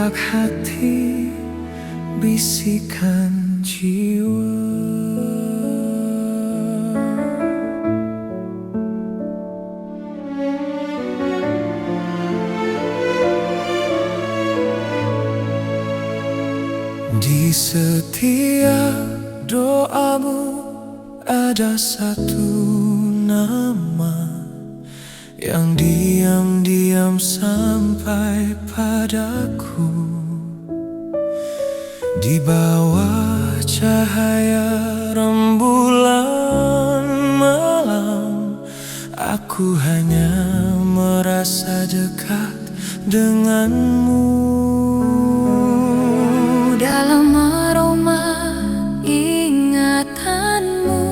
gerak hati, bisikan jiwa. Di setiap doamu ada satu nama yang diam-diam sampai padaku. Di bawah cahaya rembulan malam, aku hanya merasa dekat denganmu. Dalam aroma ingatanmu,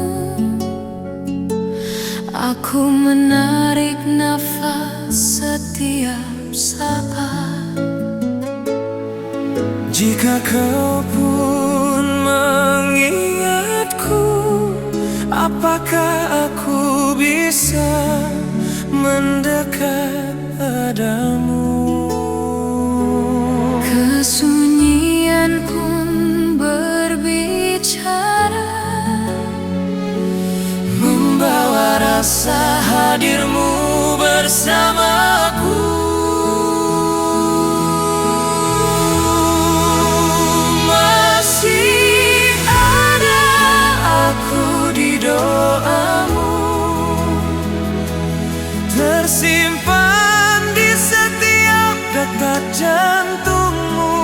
aku menarik nafas setiap saat. Jika kau pun mengingatku, apakah aku bisa mendekat padamu? Kesunyian pun berbicara, membawa rasa hadirmu bersamaku. Masih ada aku di doamu, tersimpan di setiap detak jantungmu.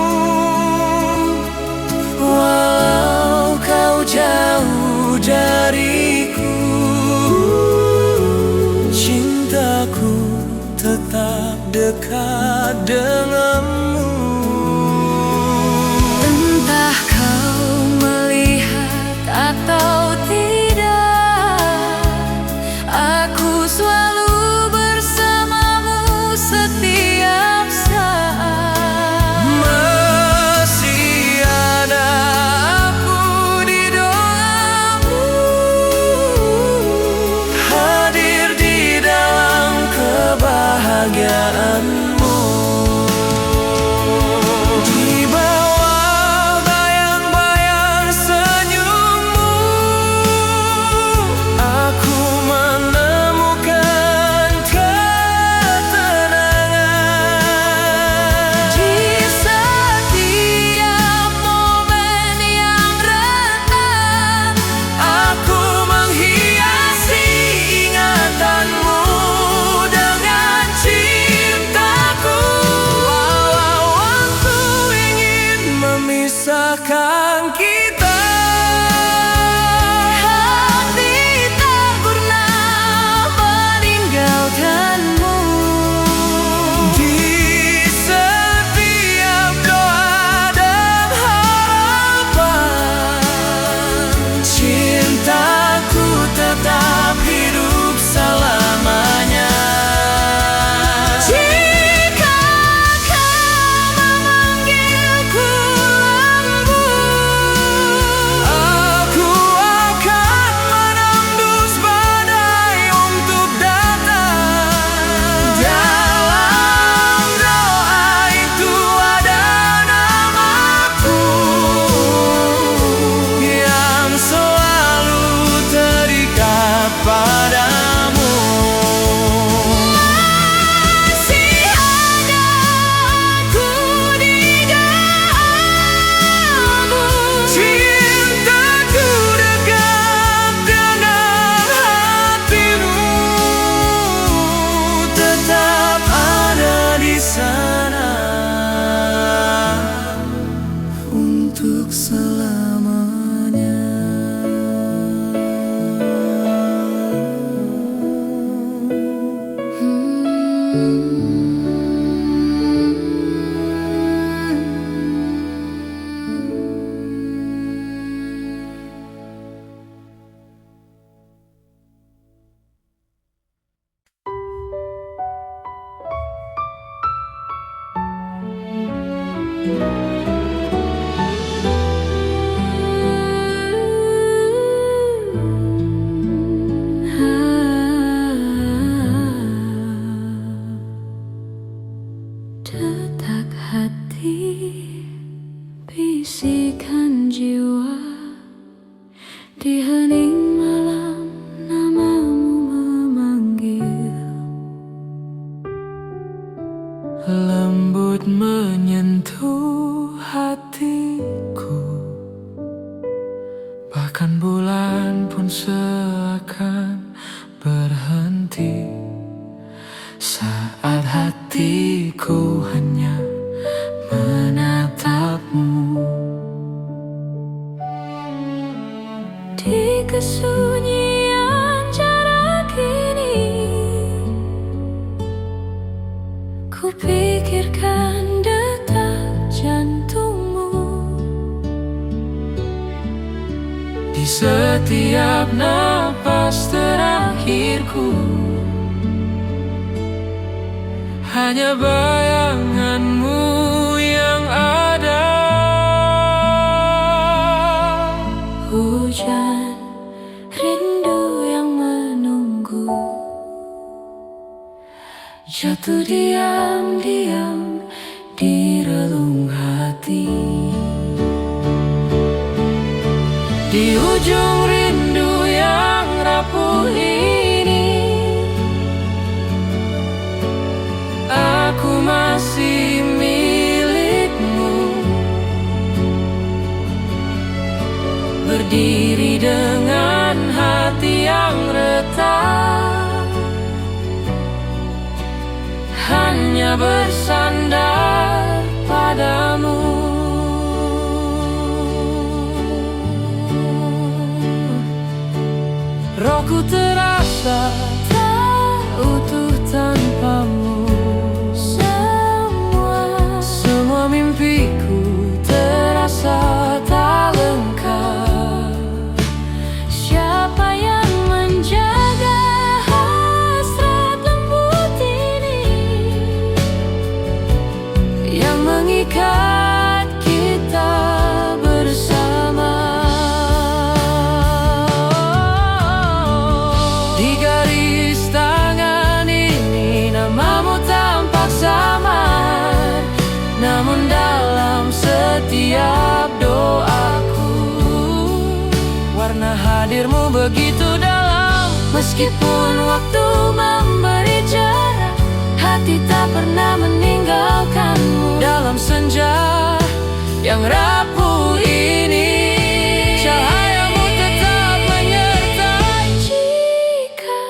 Walau kau jauh dariku, cintaku tetap dekat denganmu. entah kau melihat atau tidak, aku selalu bersamamu setiap saat. Masih ada aku di doamu, hadir di dalam kebahagiaanmu. Di bawah bayang-bayang senyummu, aku menemukan ketenangan. Di setiap momen yang rentan, Aku menghiasi ingatanmu dengan cintaku. Walau waktu ingin memisahkan kita, hati tak pernah meninggalkanmu. di setiap doa dan harapan, cintaku tetap hidup selamanya. Jika kau memanggilku lembut, Aku akan menembus badai untuk datang. Dalam doa itu ada namaku yang selalu terikat padamu. masih ada aku di dalammu. Cintaku dekat dengan hatimu, tetap ada di sana untuk selamanya. bisikan jiwa di hening malam, namamu memanggil. Lembut menyentuh hatiku, bahkan bulan pun seakan berhenti saat hatiku hanya menatapmu. Di kesunyian jarak ini, ku pikirkan detak jantungmu. Di setiap napas terakhirku, hanya bayanganmu yang ada. Hujan rindu yang menunggu, jatuh diam-diam di relung hati. Di ujung rindu yang rapuh ini, aku masih milikmu, berdiri dengan hati yang retak, hanya bersandar padamu. Rohku terasa Tak utuh tanpamu. Semua mimpiku terasa tak lengkap. siapa yang menjaga hasrat lembut ini, Yang mengikat kita bersama. Di garis tangan ini namamu tampak samar, namun dalam setiap doaku warna hadirmu begitu dalam. meskipun waktu memberi jarak, hati tak pernah meninggalkanmu. Dalam senja yang rapuh ini, cahayamu tetap menyertai. Jika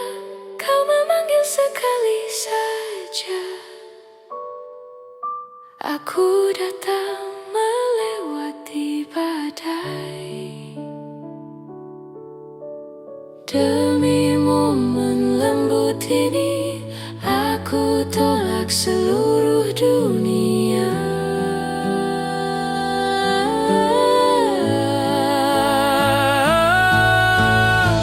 kau memanggil sekali saja, aku datang melewati badai. Demi momen lembut ini, aku tolak seluruh dunia.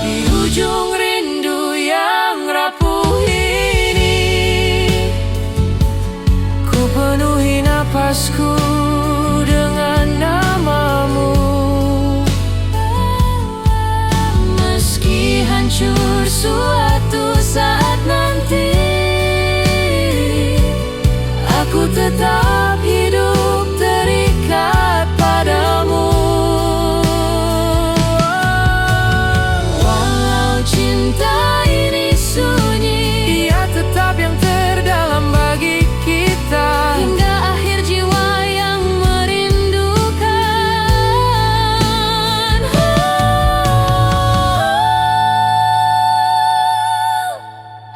Di ujung rindu yang rapuh ini, ku penuhi napasku dengan namamu. Meski hancur suatu saat nanti, Aku tetap hidup terikat padamu. walau cinta ini sunyi, Ia tetap yang terdalam bagi kita. hingga akhir jiwa yang merindukan.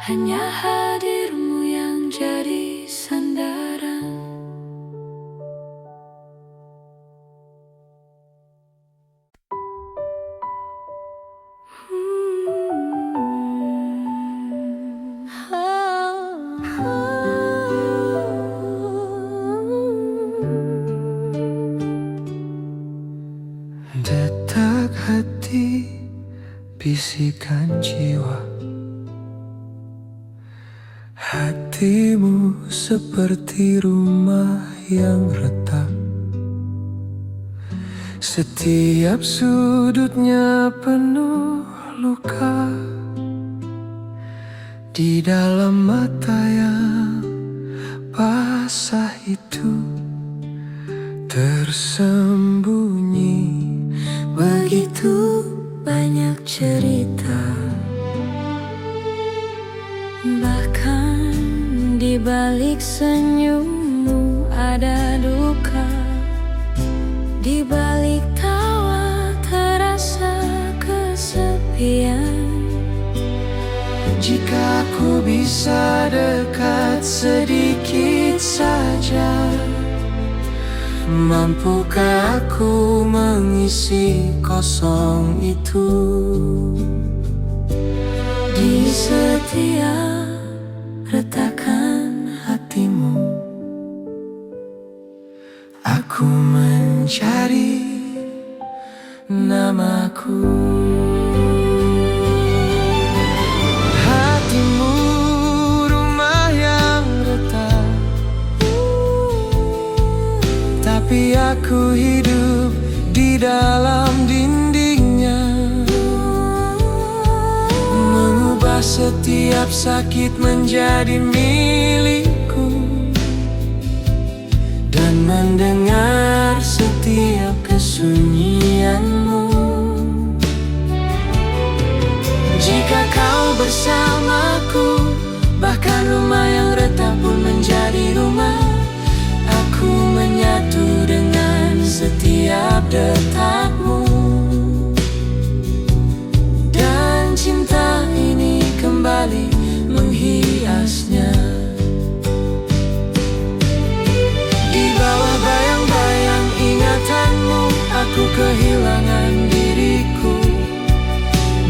Hanya hadirmu yang jadi sandaran. Detak hati, bisikan jiwa, hatimu seperti rumah yang retak. Setiap sudutnya penuh luka. Di dalam mata yang basah itu Tersembunyi begitu banyak cerita, bahkan di balik senyummu ada duka, di balik tawa terasa kesepian. Jika aku bisa dekat sedikit saja, mampukah aku mengisi kosong itu? Di setiap retakan hatimu, aku mencari namaku. Hatimu rumah yang retak, tapi aku hidup di dalam dindingnya. Mengubah setiap sakit menjadi milikku, dan mendengar setiap kesunyianmu. Jika kau bersamaku, bahkan rumah yang retak pun menjadi rumah. Aku menyatu dengan setiap detakmu, dan cinta ini kembali menghiasnya. Di bawah bayang-bayang ingatanmu, aku kehilangan diriku.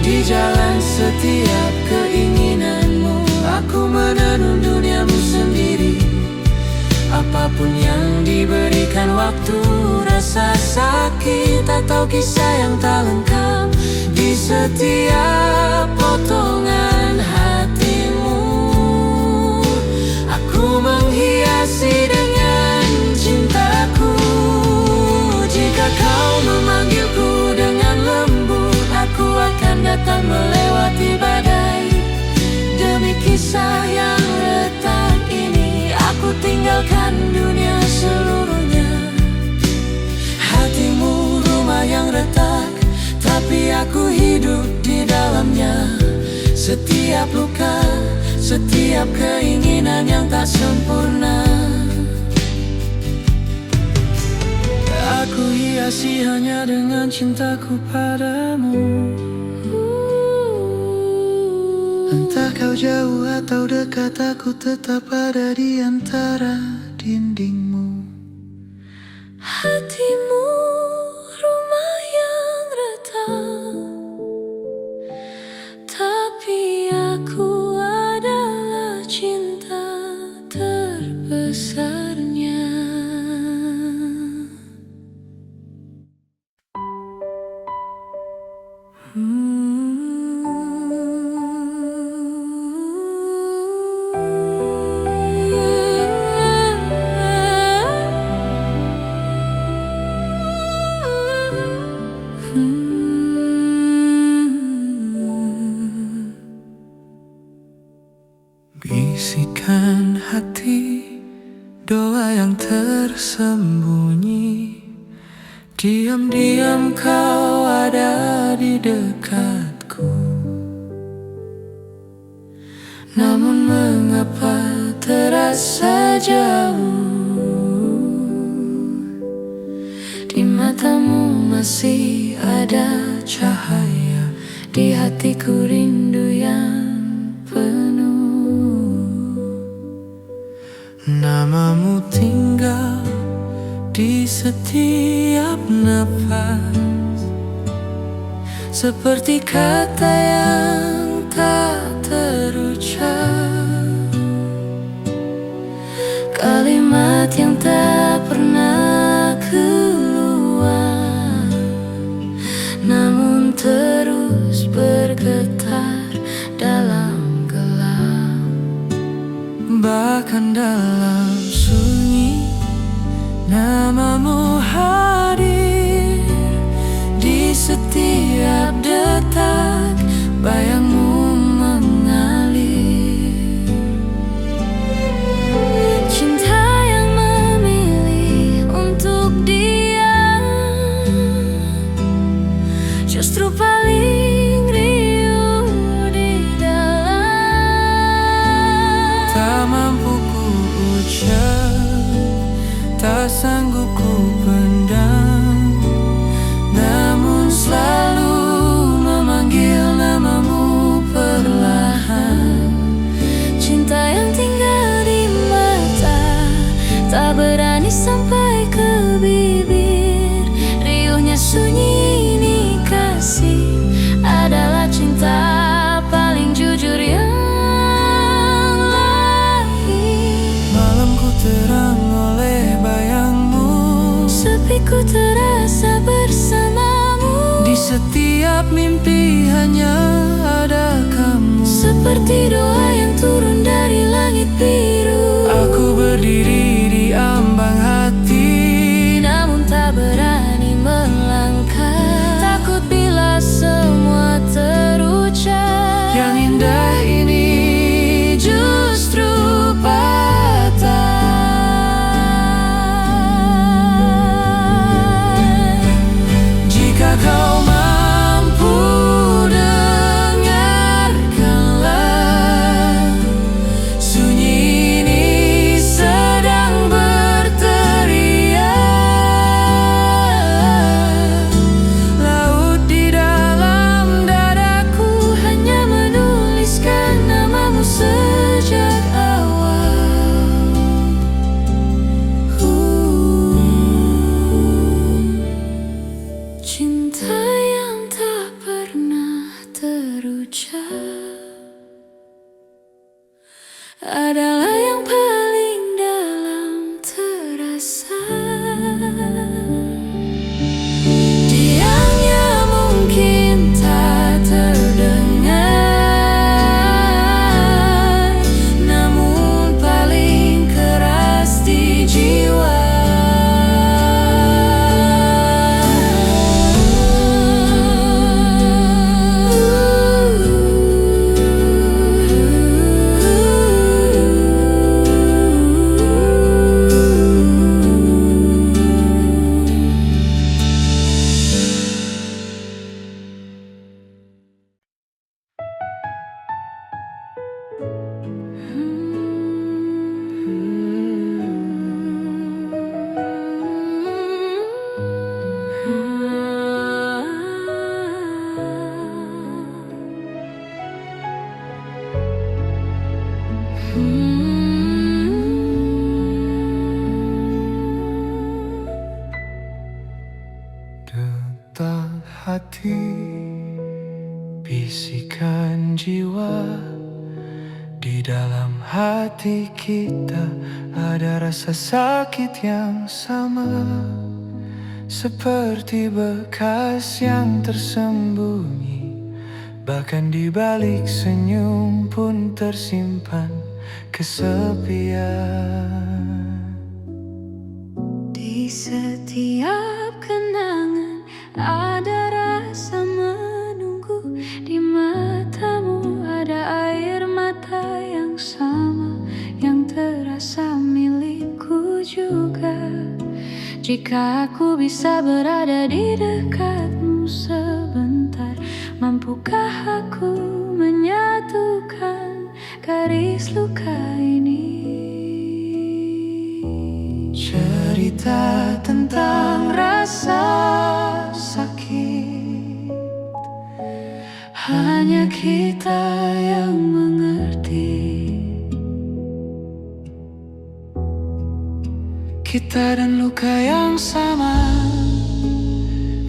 Di jalan setiap keinginanmu, aku menenun duniamu sendiri. Apapun yang diberikan waktu, rasa sakit atau kisah yang tak lengkap, di setiap potongan hatimu, aku menghiasi dengan cintaku. Jika kau memanggilku dengan lembut, aku akan datang melewati badai. Demi kisah yang retak ini, aku tinggalkan dunia seluruhnya. Hatimu rumah yang retak, tapi aku hidup di dalamnya. Setiap luka, setiap keinginan yang tak sempurna, aku hiasi hanya dengan cintaku padamu. Entah kau jauh atau dekat, aku tetap ada di antara dindingmu. hatimu rumah yang retak, tapi aku adalah cinta terbesarnya. Bisikan hati, doa yang tersembunyi. Diam-diam kau ada di dekatku, namun mengapa terasa jauh? Di matamu masih ada cahaya, di hatiku rindu yang penuh. Namamu tinggal di setiap nafas, seperti kata yang tak terucap, kalimat yang tak pernah keluar, namun terus bergetar dalam gelap. Bahkan dalam sunyi, namamu hadir di setiap detak, bayangmu mengalir. Cinta yang memilih untuk setiap mimpi hanya ada kamu. Seperti doa yang turun dari langit biru, Aku berdiri di ambang hati, namun tak berani melangkah. Takut bila semua terucap, yang indah ini justru patah. Jika kau mampu dengarkanlah, sunyi ini sedang berteriak. Laut di dalam dadaku hanya menuliskan namamu sejak awal. Cinta yang tak pernah terucap adalah yang paling dalam terasa. Diamnya mungkin tak terdengar, namun paling keras di jiwa. Detak hati, bisikan jiwa. Di dalam hati kita ada rasa sakit yang sama, seperti bekas yang tersembunyi. Bahkan di balik senyum pun tersimpan kesepian. Di setiap kenangan ada rasa menunggu. Di matamu ada air mata yang sama, yang terasa milikku juga. Jika aku bisa berada di dekatmu sebentar, mampukah aku menyatukan garis luka ini? Cerita tentang rasa sakit hanya kita yang mengerti. Kita dan luka yang sama,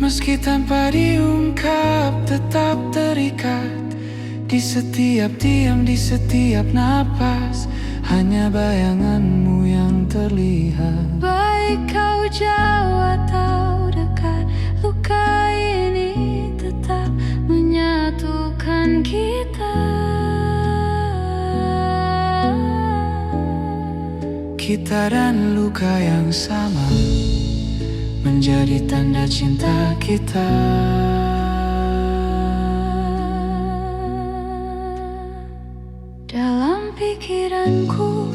meski tanpa diungkap tetap terikat. Di setiap diam, di setiap napas, hanya bayanganmu yang terlihat. Baik kau jauh atau dekat, luka ini tetap menyatukan kita. Kita dan luka yang sama menjadi tanda cinta kita. Dalam pikiranku,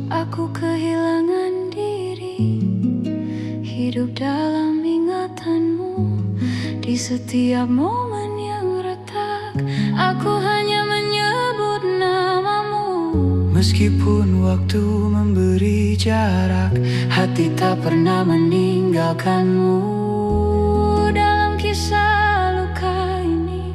aku kehilangan diri, hidup dalam ingatanmu. Di setiap momen yang retak, aku hanya menyebut namamu. Meskipun waktu memberi jarak, hati tak pernah meninggalkanmu. Dalam kisah luka ini,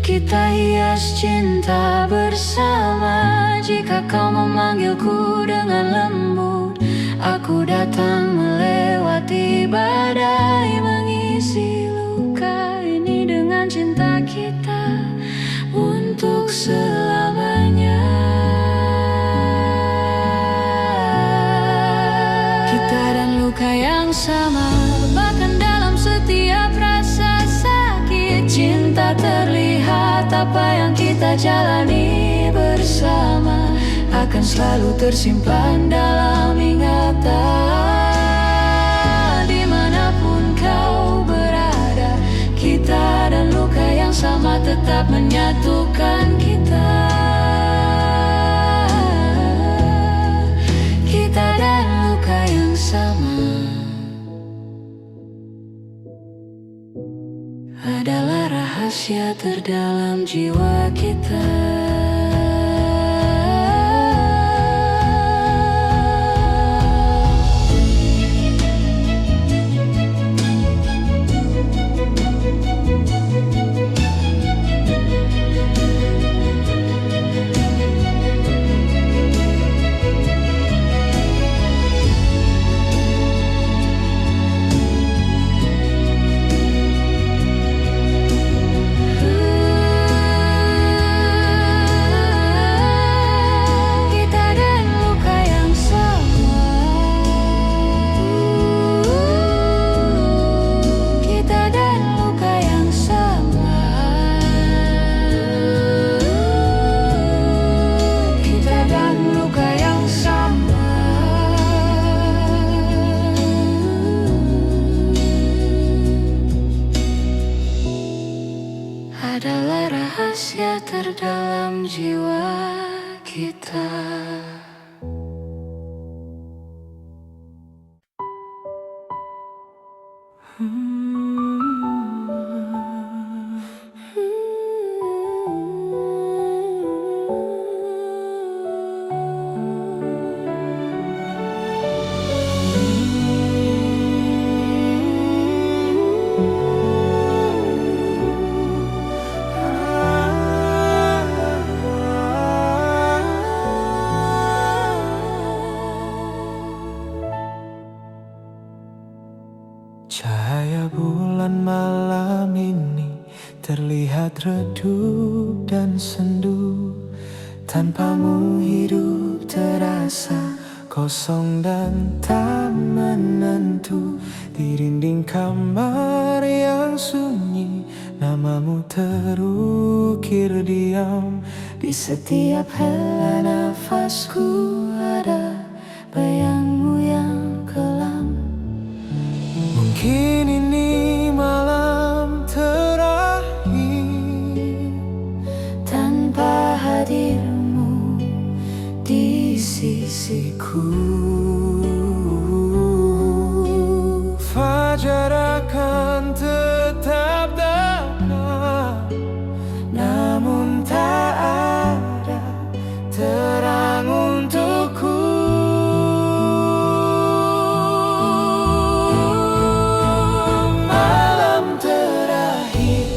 kita hias cinta bersama. Jika kau memanggilku dengan lembut, aku datang melewati badai, mengisi luka ini dengan cinta kita untuk selamanya. Kita dan luka yang sama, bahkan dalam setiap rasa sakit, cinta apa yang kita jalani bersama akan selalu tersimpan dalam ingatan. Dimanapun kau berada, kita dan luka yang sama tetap menyatukan kita. Kita dan luka yang sama adalah rahasia terdalam jiwa kita. Adalah rahasia terdalam jiwa kita. Cahaya bulan malam ini terlihat redup dan sendu. Tanpamu hidup terasa kosong dan tak menentu. Di dinding kamar yang sunyi, namamu terukir diam. Di setiap hela nafasku ada bayangmu yang kelam. Mungkin ini malam terakhir tanpa hadirmu di sisiku. Fajar akan tetap datang, namun tak ada terang untukku. Malam terakhir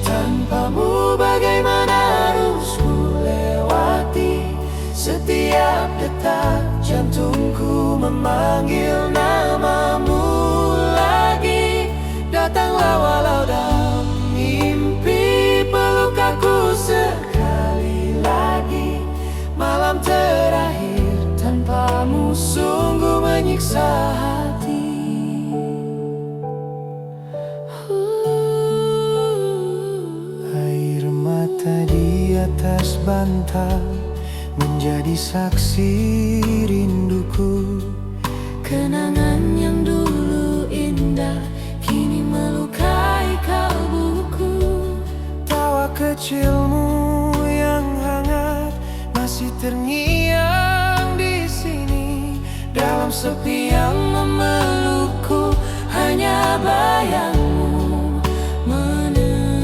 tanpamu, bagaimana harus ku lewati? Setiap detak jantungku memanggil namamu lagi. Datanglah walau dalam mimpi, peluk aku sekali lagi. Malam terakhir tanpamu sungguh menyiksa hati. Air mata di atas bantal menjadi saksi rinduku. Kenangan yang dulu indah kini melukai kalbuku. Tawa kecilmu yang hangat masih terngiang di sini. Dalam sepi yang memelukku, hanya bayangmu menemani.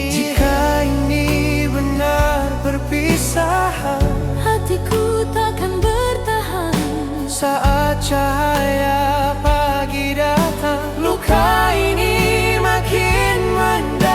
Jika ini benar perpisahan, Hatiku takkan bertahan saat cahaya pagi datang. Luka ini makin mendalam.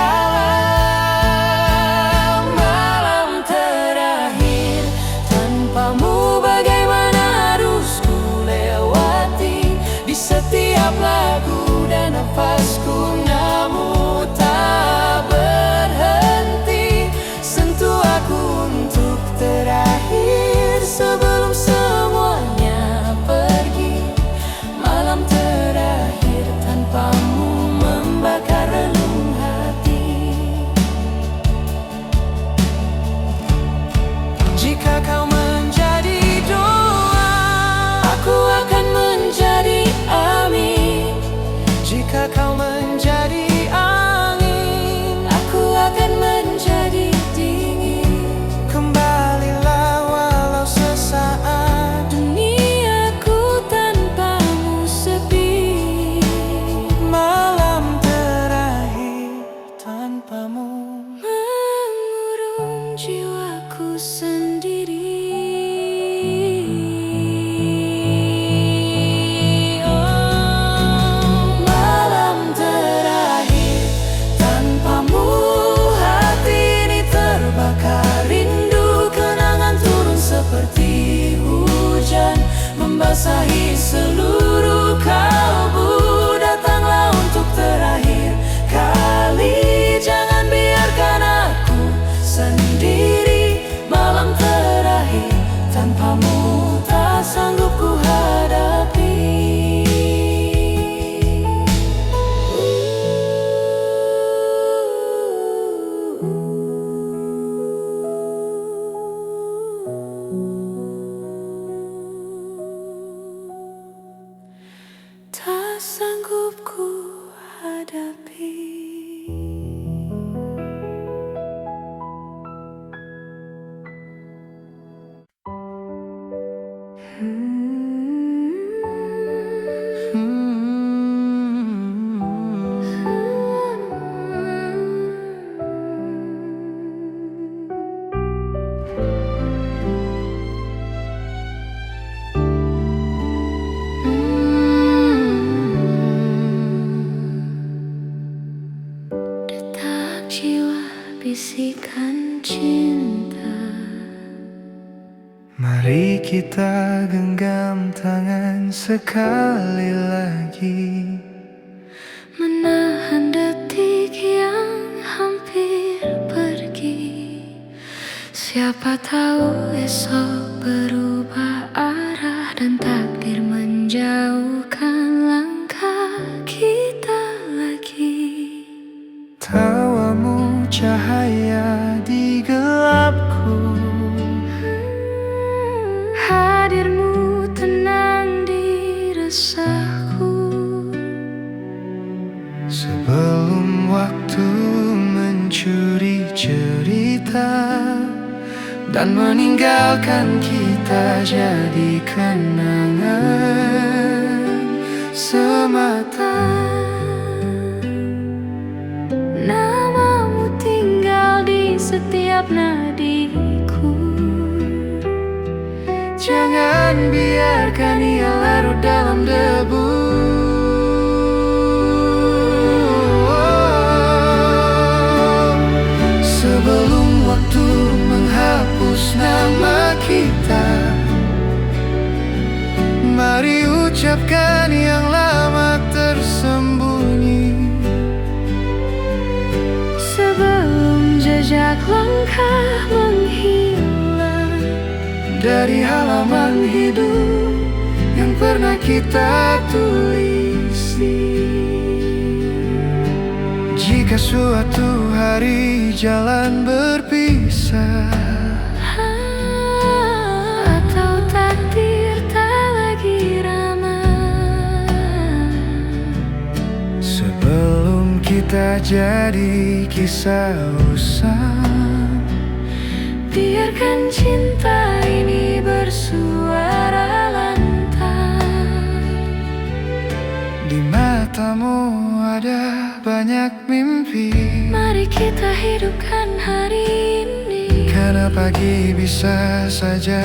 Malam terakhir tanpamu, bagaimana harus ku lewati? Di setiap lagu dan nafasku, namamu tak berhenti. Sentuh aku untuk terakhir sebelum semuanya pergi. Malam terakhir tanpamu membakar basahi seluruh kalbu. Datanglah untuk terakhir kali, jangan biarkan aku sendiri. Malam terakhir tanpamu tak sanggup ku hadapi. Tak sanggup ku hadapi. Detak jiwa, bisikan cinta. Mari kita genggam tangan sekali lagi, Menahan detik yang hampir pergi. Siapa tahu esok berubah arah dan takdir menjauhkan langkah kita lagi. tawamu cahaya di gelapku, Hadirmu tenang di resahku. sebelum waktu mencuri cerita dan meninggalkan kita jadi kenangan semata. Namamu tinggal di setiap nadiku. Jangan biarkan ia larut dalam debu. Sebelum waktu menghapus nama kita, mari ucapkan yang lama tersembunyi. Sebelum jejak langkah menghilang Dari halaman hidup yang pernah kita tulisi. Jika suatu hari jalan berpisah, atau takdir tak lagi ramah, sebelum kita jadi kisah usang, biarkan cinta ini bersuara lantang. di matamu ada banyak mimpi, Mari kita hidupkan hari ini, karena pagi bisa saja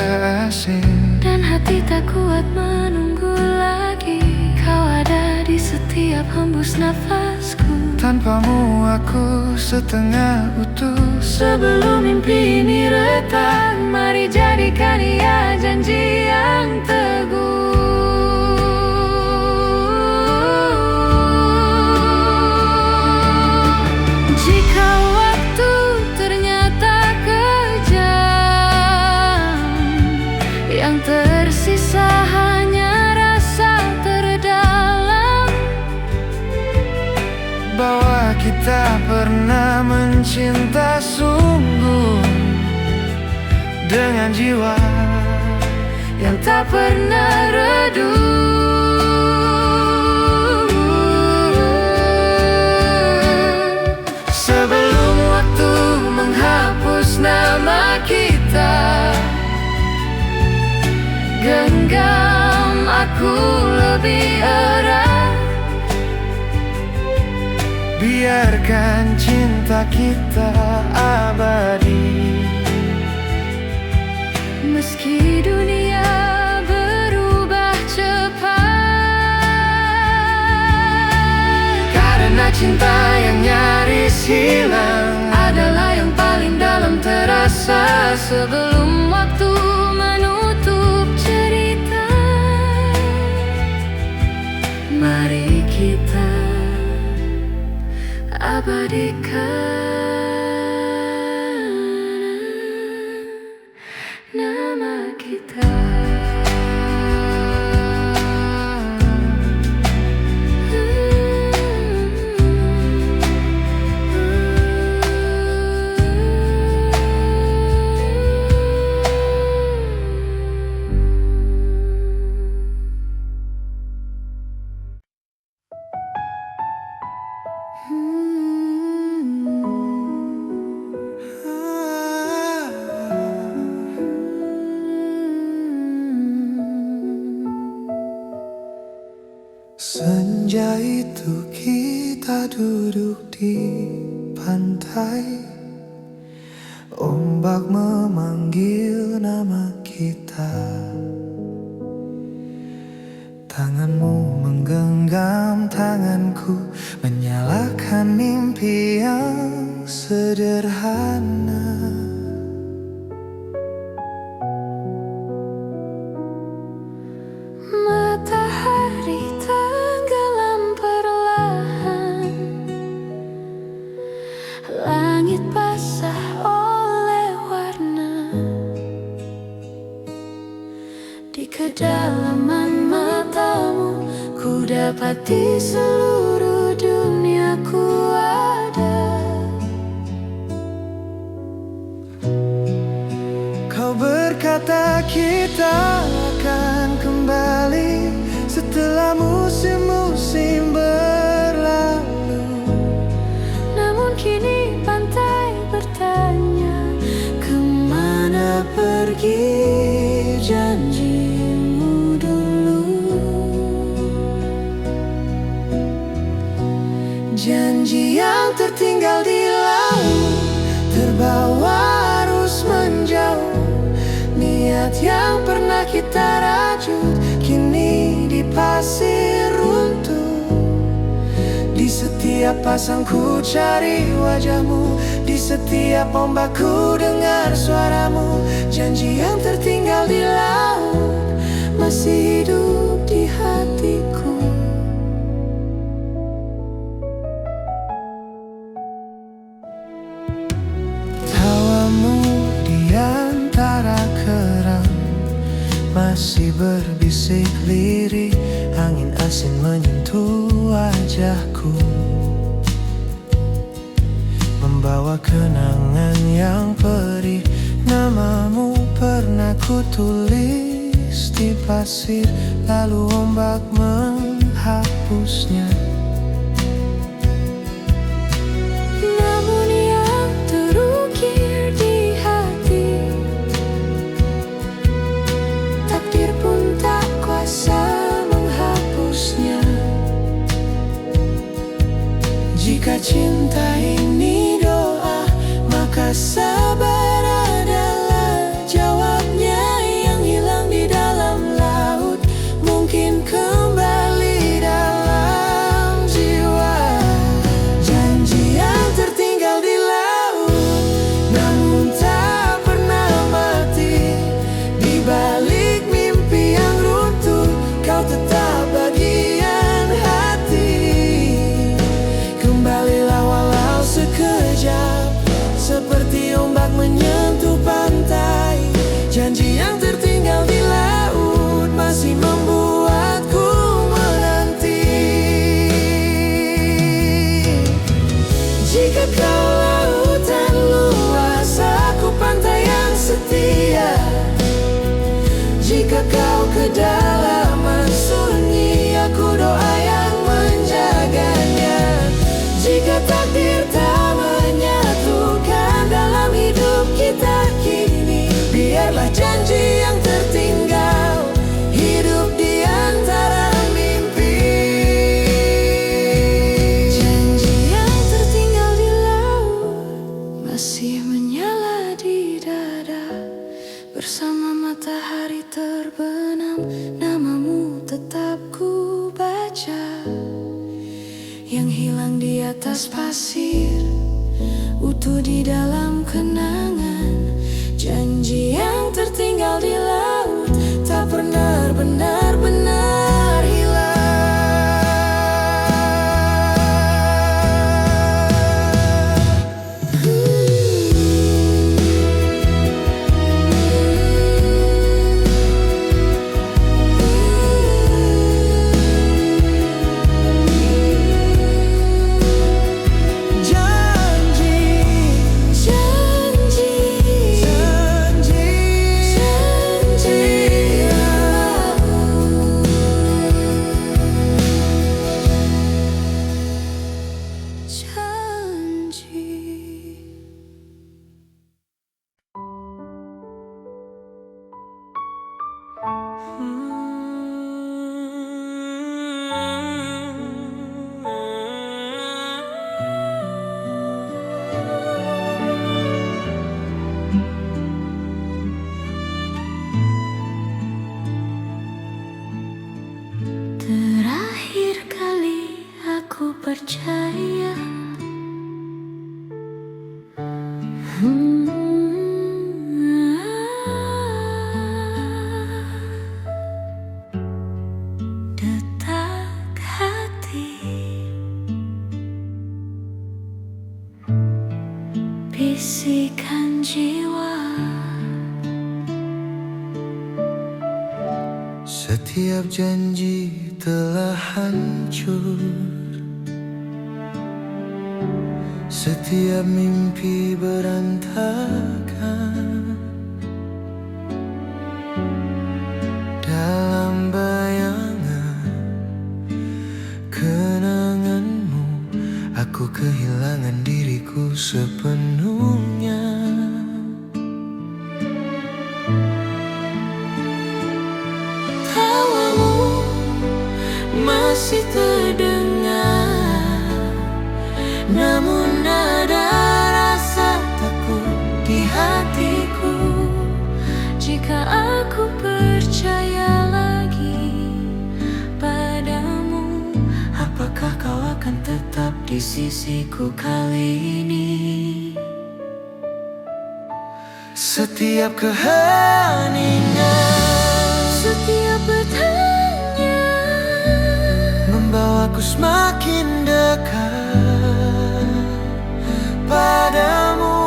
asing. dan hati tak kuat menunggu lagi. Kau ada di setiap hembus nafasku. Tanpamu aku setengah utuh. Sebelum mimpi ini retak, mari jadikan ia janji yang teguh. Jika waktu ternyata kejam, yang tersisa hanya rasa terdalam, Bahwa kita pernah mencinta sungguh, dengan jiwa yang tak pernah redup. sebelum waktu menghapus nama kita. Genggam aku lebih erat, biarkan cinta kita abadi. meski dunia berubah cepat. Karena cinta yang nyaris hilang Adalah yang paling dalam terasa. Sebelum waktu menutup cerita, Mari kita abadikan nama kita. Senja itu kita duduk di pantai, ombak memanggil nama kita. Tanganmu menggenggam tanganku, menyalakan mimpi yang sederhana. Matahari tenggelam perlahan, langit basah oleh warna. Di kedalaman matamu ku dapati seluruh duniaku ada. Kau berkata kita akan kembali setelah musim-musim berlalu. Namun kini pantai bertanya, kemana pergi janjimu dulu? Janji yang tertinggal di laut, terbawa arus menjauh. Niat yang pernah kita rajut, kini di pasir runtuh. Di setiap pasang ku cari wajahmu, di setiap ombak ku dengar suaramu. Janji yang tertinggal di laut masih hidup di hatiku. Tawamu di antara kerang masih berbisik lirih, angin asing menyentuh wajahku, membawa kenangan yang perih. Namamu pernah ku tulis di pasir, lalu ombak menghapusnya. Namun yang terukir di hati, takdir pun tak kuasa menghapusnya. Jika cinta ini doa, maka sabar adalah jawabnya. Yang hilang di dalam laut mungkin kembali dalam jiwa. Janji yang tertinggal di laut, namun tak pernah mati. Di balik mimpi yang runtuh, kau tetap bagian hati. Kembalilah walau sekejap, seperti ombak menyentuh pantai. Janji yang tertinggal di laut masih membuatku menanti. Jika kau lautan luas, aku pantai yang setia. Jika kau kedalaman sunyi, aku doa yang menjaganya. Jika takdir tak menyatukan dalam hidup kita kini, biarlah janji yang tertinggal hidup di antara mimpi. Janji yang tertinggal di laut masih menyala di dada. Bersama matahari terbenam, namamu tetap ku baca. Yang hilang di atas pasir, utuh di dalam kenangan. Janji yang tertinggal di laut tak pernah benar-benar hilang. percaya. Detak hati, bisikan jiwa. Setiap janji telah hancur, setiap mimpi berantakan. Dalam bayangan kenanganmu, aku kehilangan diriku sepenuhnya. Tawamu masih terdengar, namun ada rasa takut di hatiku. Jika aku percaya lagi padamu, Apakah kau akan tetap di sisiku kali ini? Setiap keheningan, setiap bertanya, membawaku semakin dekat padamu.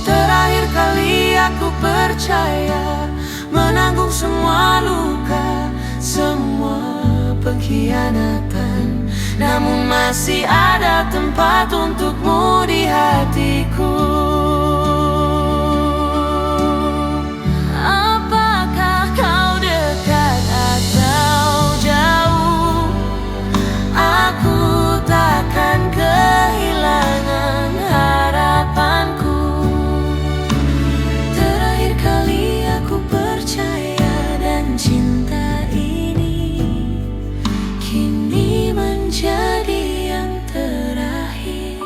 Terakhir kali aku percaya, menanggung semua luka, semua pengkhianatan, namun masih ada tempat untukmu di hatiku. apakah kau dekat atau jauh, Aku takkan kehilangan harapanku. terakhir kali aku percaya, dan cinta ini kini menjadi yang terakhir.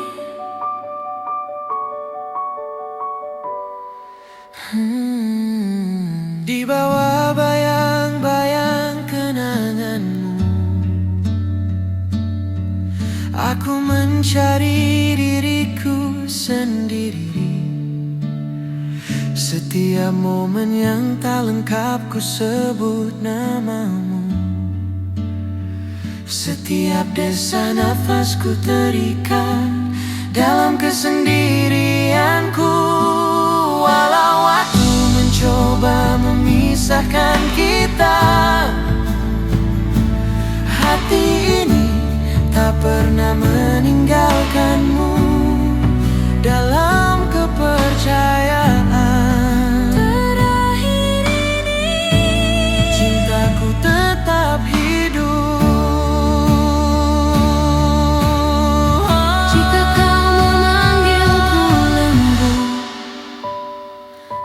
Di bawah bayang-bayang kenanganmu, aku mencari diriku sendiri. Setiap momen yang tak lengkap ku sebut namamu. Setiap desa nafasku terikat dalam kesendirianku. Walau waktu mencoba memisahkan kita, hati ini tak pernah meninggalkanmu. Dalam kepercayaan Terakhir ini, cintaku tetap hidup. jika kau memanggilku lembut,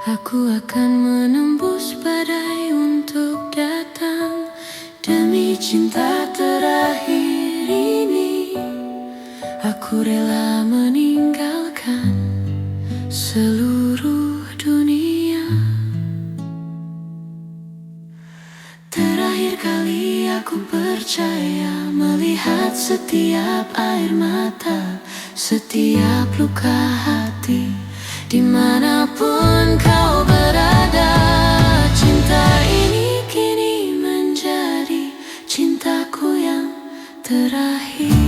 aku akan menembus badai untuk datang. Demi cinta terakhir ini, aku rela meninggalkan seluruh dunia. Terakhir kali aku percaya, melihat setiap air mata, setiap luka hati, dimanapun kau berada. Cinta ini kini menjadi cintaku yang terakhir.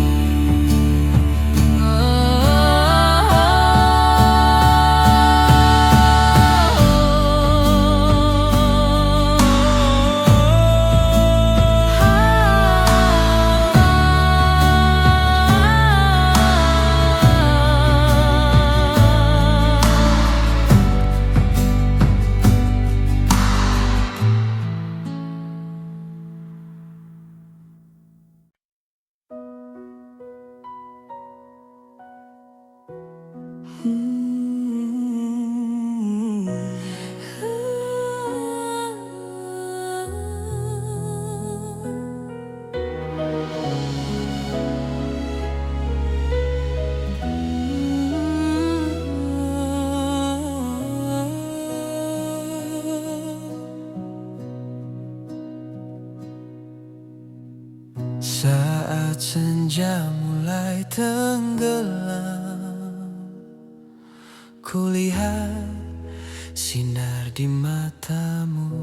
Saat senja mulai tenggelam, kulihat sinar di matamu,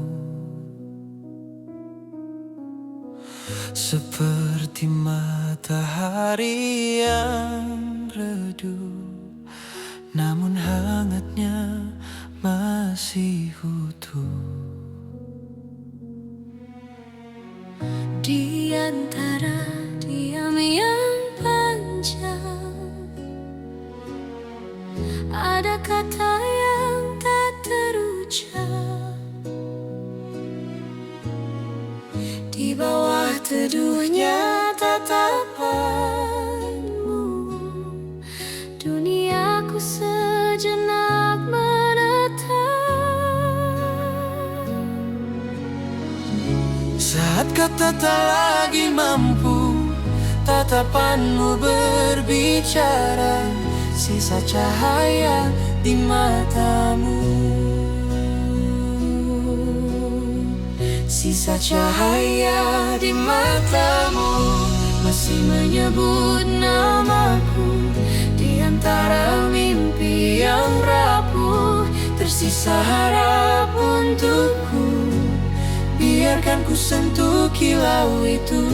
seperti matahari yang redup, namun hangatnya masih utuh. Di antara diam yang panjang, ada kata yang tak terucap. Di bawah teduhnya tatapanmu, duniaku sejenak menetap. Saat kata tak lagi mampu, tatapanmu berbicara, sisa cahaya di matamu, sisa cahaya di matamu masih menyebut namaku. Di antara mimpi yang rapuh, tersisa harap untukku. Biarkan ku sentuh kilau itu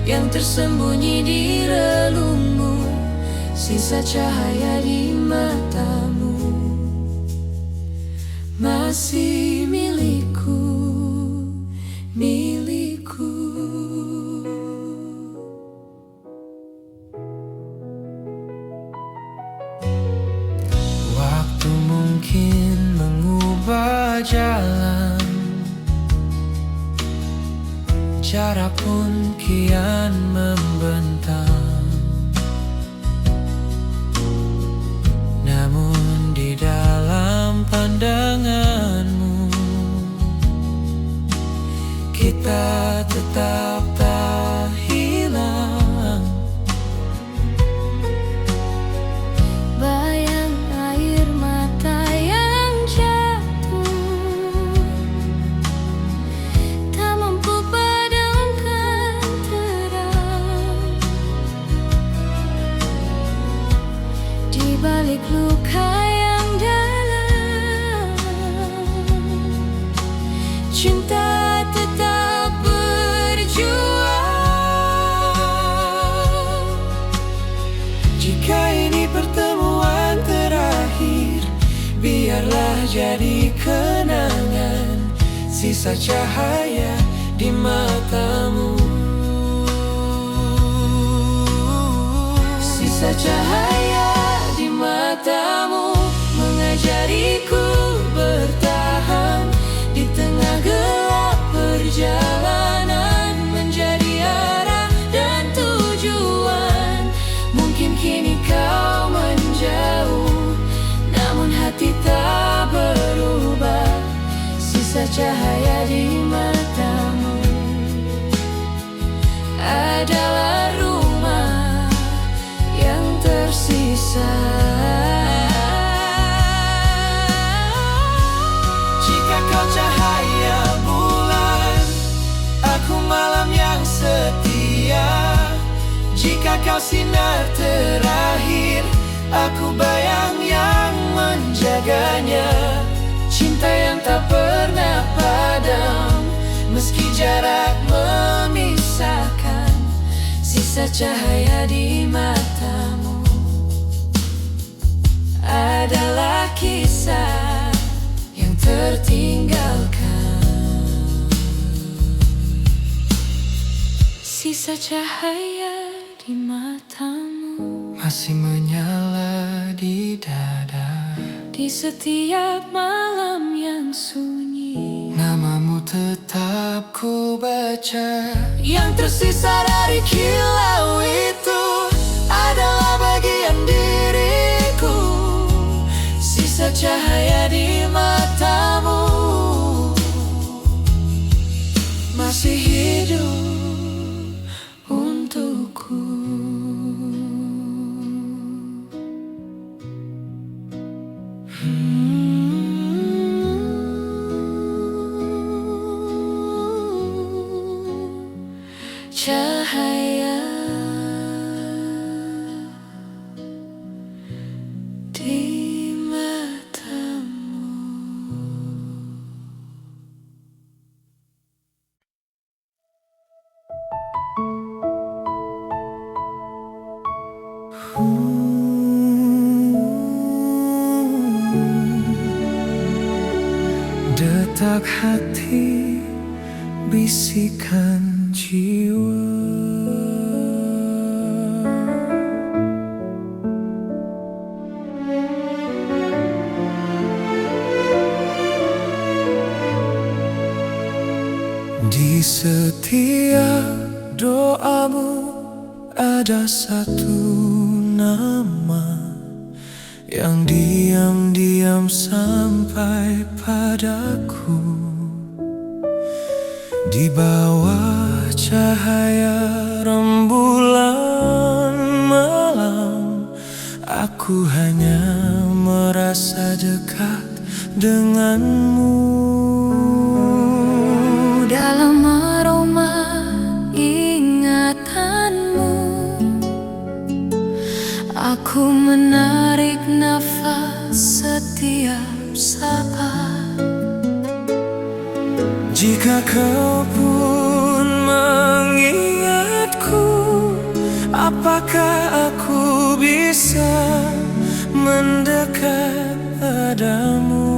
yang tersembunyi di relungmu, sisa cahaya di matamu masih milikku, milikku. Waktu mungkin mengubah jalan, jarak pun kian membentang. Namun di dalam pandanganmu, kita tetap tak hilang. Bayang air mata yang jatuh, tak mampu padamkan terang. Di balik luka yang dalam, cinta tetap berjuang. Jika ini pertemuan terakhir, biarlah jadi kenangan, sisa cahaya di matamu, sisa cahaya di matamu mengajariku bertahan di tengah gelap perjalanan, menjadi arah dan tujuan. Mungkin kini kau menjauh, namun hati tak berubah, sisa cahaya di matamu adalah rumah yang tersisa. Jika kau cahaya bulan, aku malam yang setia. Jika kau sinar terakhir, aku bayang yang menjaganya. Cinta yang tak pernah padam, meski jarak memisahkan, sisa cahaya di matamu adalah kisah yang tertinggalkan. Sisa cahaya di matamu masih menyala di dada. di setiap malam yang sunyi. Namamu tetap ku baca, Yang tersisa dari kilau itu adalah bagian diriku, sisa cahaya di matamu masih hidup untukku. cahaya di matamu. Detak hati, bisikan jiwa. Di setiap doamu ada satu nama yang diam-diam sampai padaku. Di bawah cahaya rembulan malam, aku hanya merasa dekat denganmu. Dalam aroma ingatanmu, aku menarik nafas setiap saat. Jika kau pun mengingatku, apakah aku bisa mendekat padamu?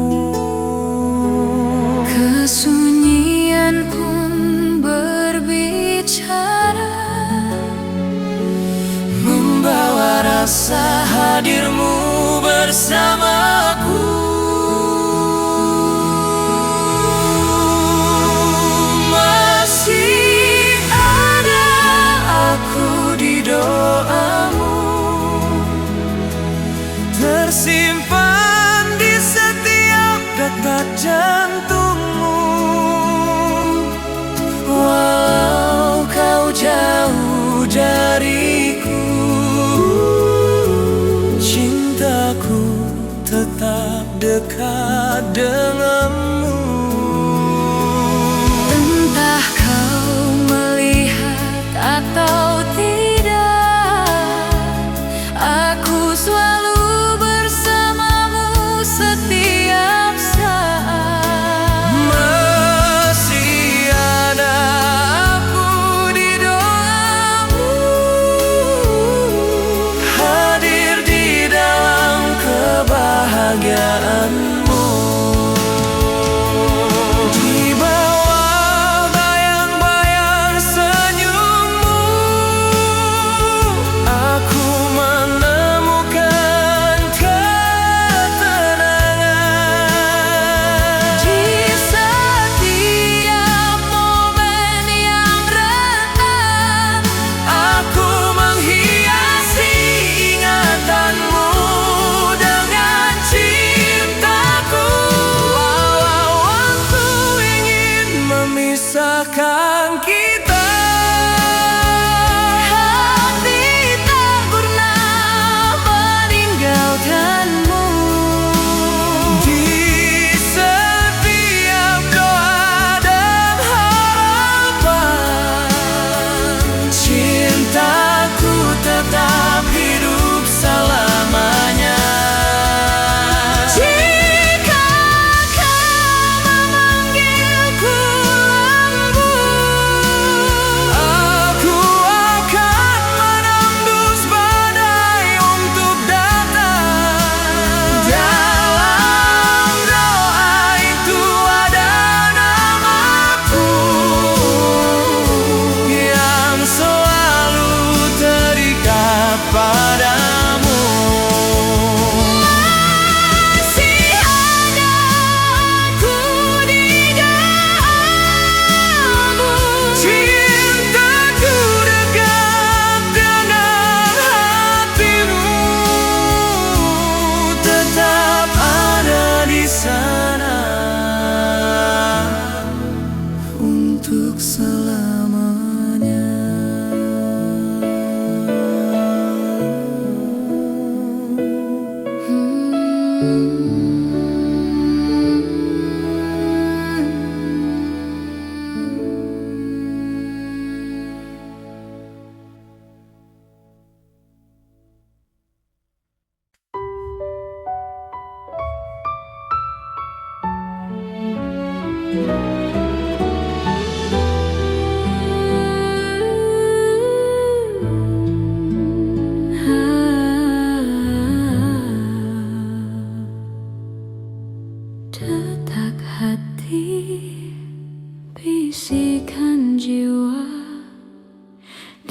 Kesunyian pun berbicara, Membawa rasa hadirmu bersamaku. Masih ada aku di doamu, tersimpan di setiap detak jantungmu. Walau kau jauh dariku, cintaku tetap dekat denganmu. entah kau melihat atau tidak, aku selalu bersamamu setiap saat. Masih ada aku di doamu, hadir di dalam kebahagiaanmu. Di bawah bayang-bayang senyummu, aku menemukan ketenangan. Di setiap momen yang rendah, Aku menghiasi ingatanmu dengan cintaku.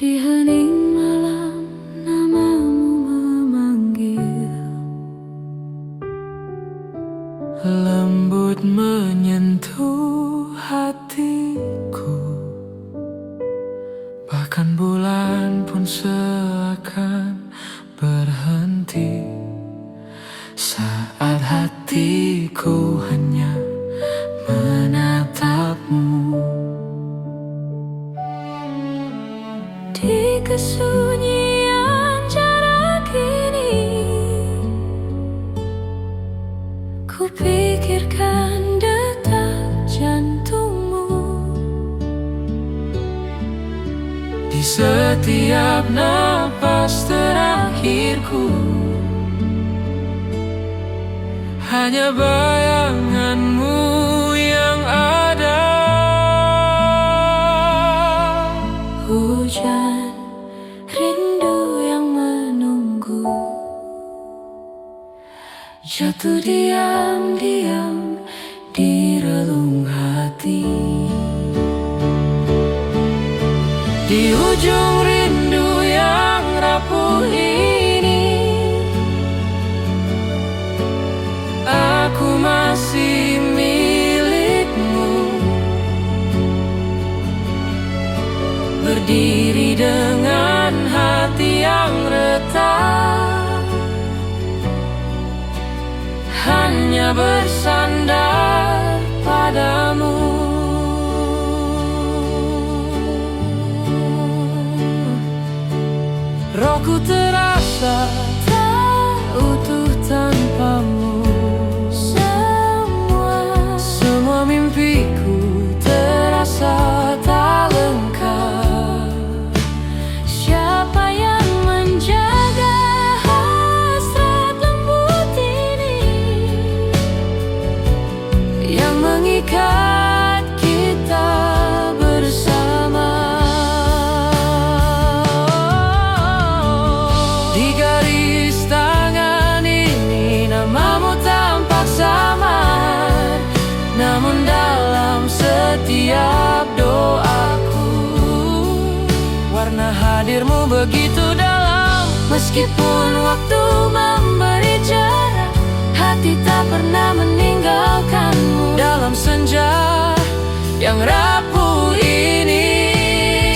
Di hening malam namamu memanggil, lembut menyentuh hatiku. Bahkan bulan pun seakan berhenti saat hatiku hanya menatapmu. di kesunyian jarak ini, ku pikirkan detak jantungmu. Di setiap napas terakhirku, hanya bayanganmu yang ada. Hujan rindu yang menunggu, jatuh diam-diam di relung hati. Di ujung rindu yang rapuh ini, aku masih milikmu. Berdiri dengan hati yang retak, hanya bersandar padamu. Rohku terasa Tak utuh tanpamu. Semua mimpiku terasa tak lengkap. siapa yang menjaga hasrat lembut ini, Yang mengikat kita bersama. Di garis tangan ini namamu tampak samar, namun dalam setiap doaku, warna hadirmu begitu dalam. meskipun waktu memberi jarak, hati tak pernah meninggalkanmu. Dalam senja yang rapuh ini,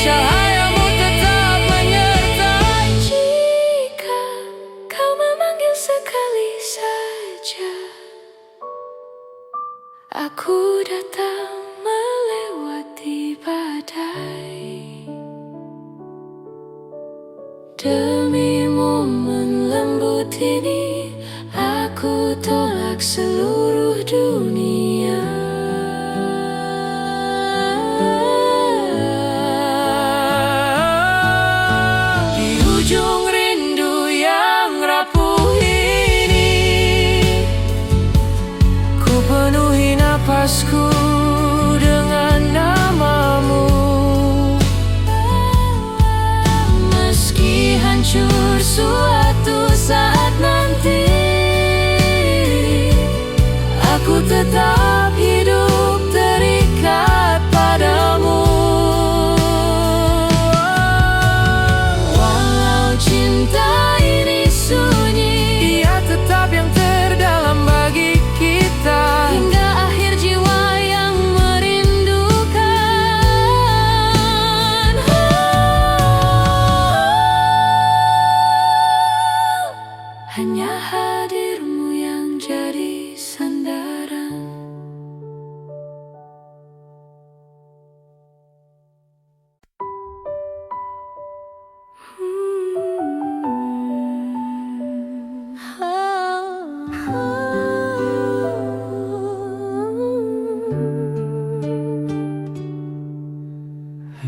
cahayamu tetap menyertai. Jika kau memanggil sekali saja, aku datang melewati badai. Demi momen lembut ini, aku tolak seluruh dunia. Di ujung rindu yang rapuh ini, ku penuhi napasku dengan namamu. Meski hancur suatu saat nanti, Aku tetap hidup terikat padamu. walau cinta ini sunyi, Ia tetap yang terdalam bagi kita. hingga akhir jiwa yang merindukan. Hanya hadirmu yang jadi sandaran.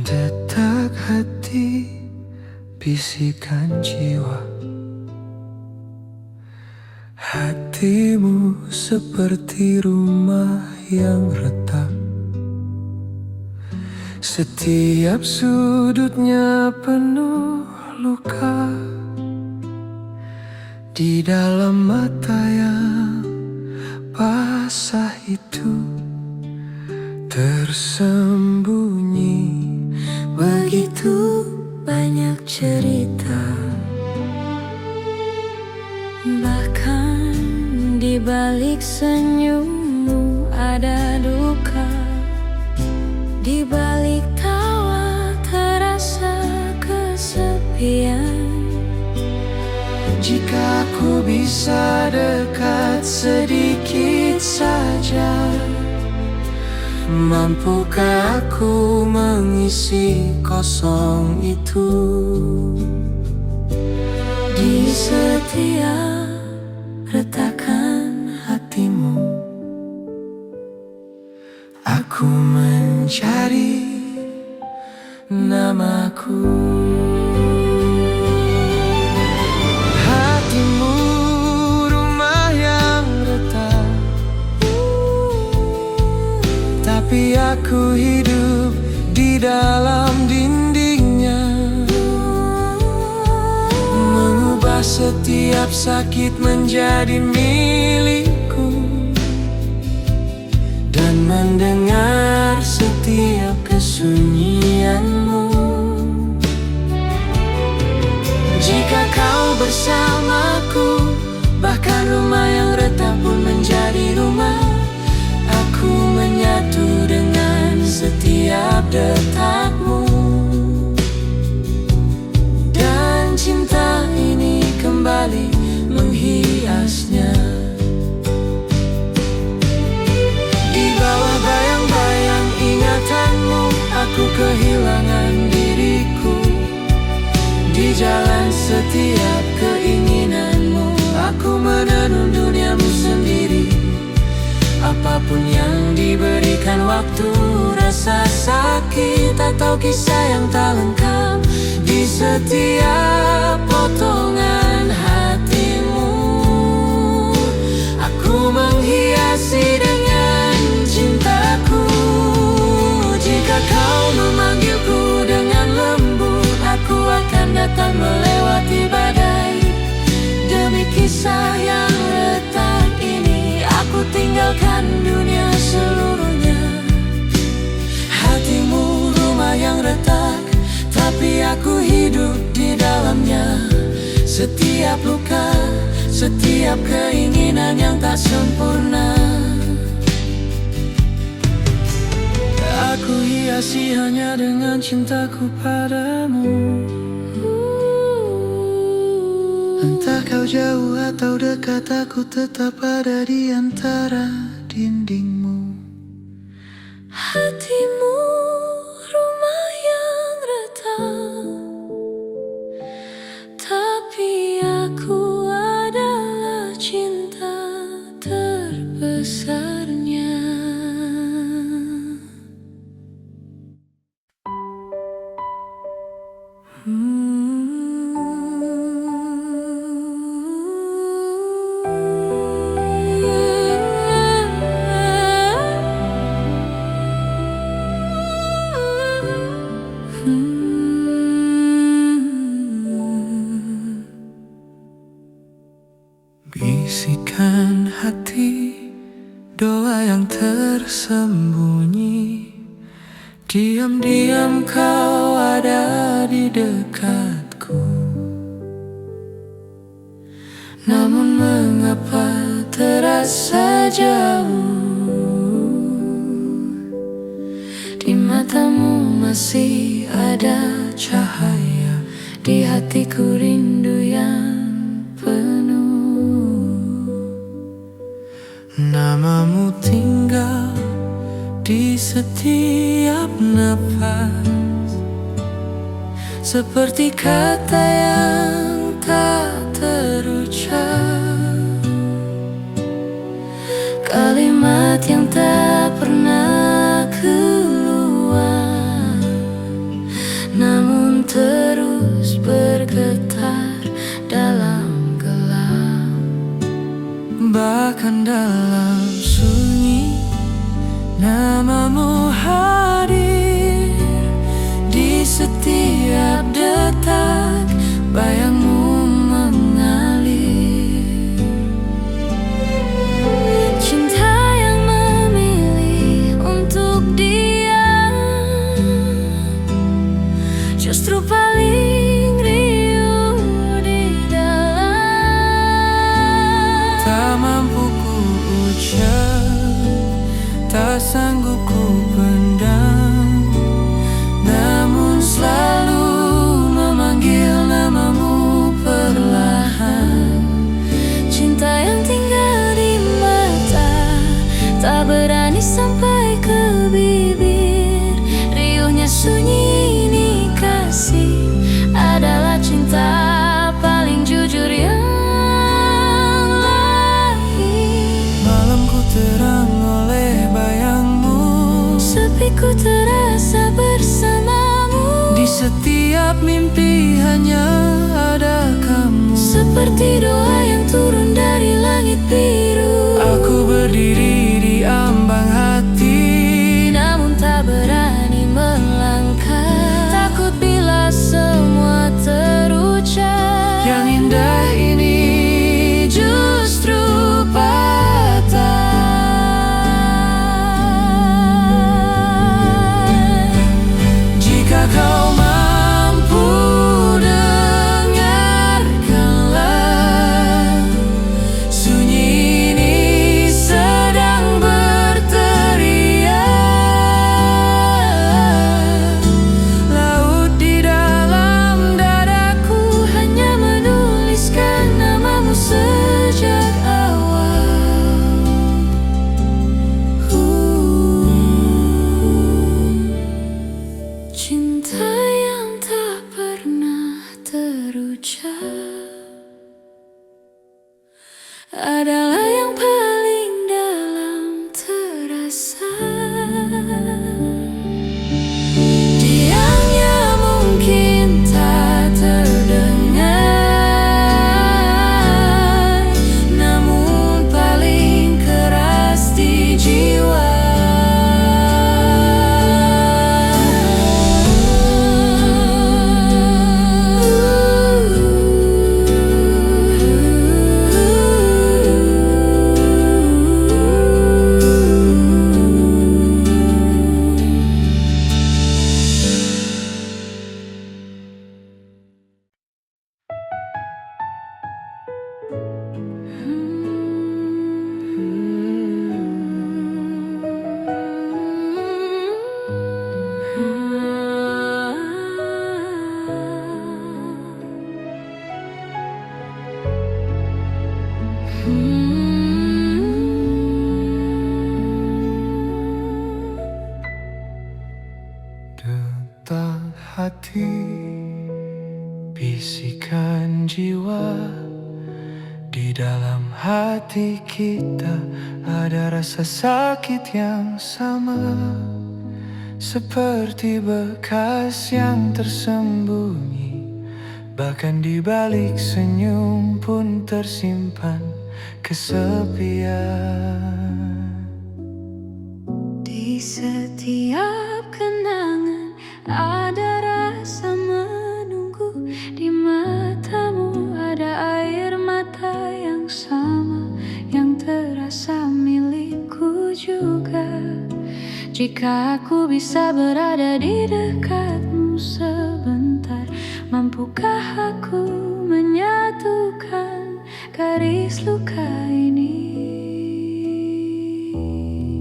Detak hati, bisikan jiwa. Hatimu seperti rumah yang retak. Setiap sudutnya penuh luka. Di dalam mata yang basah itu tersembunyi begitu banyak cerita, bahkan di balik senyummu ada duka, di balik tawa terasa kesepian. Jika aku bisa dekat sedikit saja, mampukah aku mengisi kosong itu? Di setiap retakan hatimu, aku mencari namaku. Hatimu rumah yang retak, tapi aku hidup di dalam dindingnya. Mengubah setiap sakit menjadi milikku, dan mendengar setiap kesunyianmu. Jika kau bersamaku, bahkan rumah yang retak pun menjadi rumah. Aku menyatu dengan setiap detakmu, dan cinta ini kembali menghiasnya. Di bawah bayang-bayang ingatanmu, aku kehilangan diriku. Di jalan setiap keinginanmu, aku menenun duniamu sendiri. Apapun yang diberikan waktu, rasa sakit atau kisah yang tak lengkap, di setiap potongan hatimu, aku menghiasi dengan cintaku. Jika kau memanggilku dengan lembut, aku akan datang melewati badai. Demi kisah yang retak ini, aku tinggalkan dunia seluruhnya. Hatimu rumah yang retak, tapi aku hidup di dalamnya. Setiap luka, setiap keinginan yang tak sempurna, aku hiasi hanya dengan cintaku padamu. Entah kau jauh atau dekat, aku tetap ada di antara dindingmu. hatimu rumah yang retak, tapi aku adalah cinta terbesarnya. Bisikan hati, doa yang tersembunyi. Diam-diam kau ada di dekatku, namun mengapa terasa jauh? Di matamu masih ada cahaya, di hatiku rindu yang penuh. Namamu tinggal di setiap nafas, seperti kata yang tak terucap, kalimat yang tak pernah keluar, namun terus bergetar dalam gelap. Bahkan dalam sunyi, namamu hadir di setiap detak, bayangmu mengalir. Cinta yang memilih untuk diam, justru paling riuh di dalam. Tak mampu ku ucap, tak sanggup ku pendam, namun selalu memanggil namamu perlahan. Cinta yang tinggal di mata, tak berani sampai ke bibir. Riuhnya sunyi ini kasih adalah cinta paling jujur yang lahir. Malamku terang oleh bayangmu, Sepiku terasa bersamamu. di setiap mimpi hanya ada kamu. Seperti doa yang turun dari langit biru. Aku berdiri di ambang hati, namun tak berani melangkah. Takut bila semua terucap, yang indah ini justru patah. Jika kau mampu dengarkanlah, sunyi ini sedang berteriak. Laut di dalam dadaku hanya menuliskan namamu sejak awal. Cinta yang tak pernah terucap adalah yang paling dalam terasa. Diamnya mungkin tak terdengar, namun paling keras di jiwa. Detak hati, bisikan jiwa. Di dalam hati kita ada rasa sakit yang sama, seperti bekas yang tersembunyi. Bahkan di balik senyum pun tersimpan kesepian. Di setiap kenangan ada rasa menunggu. Di matamu ada air mata yang sama, yang terasa milikku juga. Jika aku bisa berada di dekatmu sebentar, mampukah aku menyatukan garis luka ini?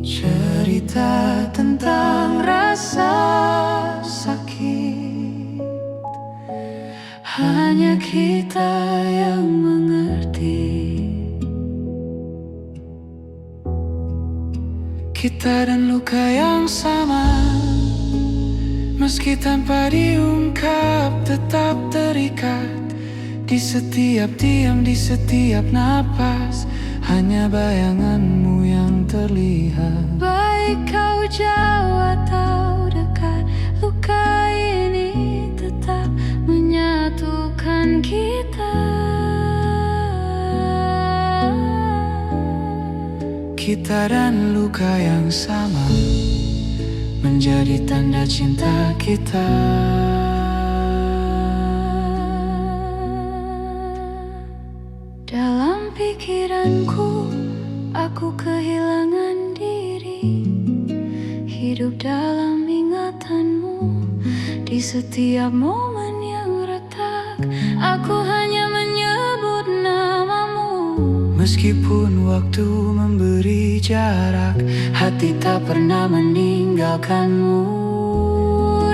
Cerita tentang rasa sakit hanya kita yang mengerti. Kita dan luka yang sama, meski tanpa diungkap tetap terikat. Di setiap diam, di setiap napas, hanya bayanganmu yang terlihat. Baik kau jauh atau dekat, luka ini tetap menyatukan kita. Kita dan luka yang sama menjadi tanda cinta kita. Dalam pikiranku, aku kehilangan diri, hidup dalam ingatanmu. Di setiap momen yang retak, aku hanya menyebut namamu. Meskipun waktu memberi jarak, hati tak pernah meninggalkanmu.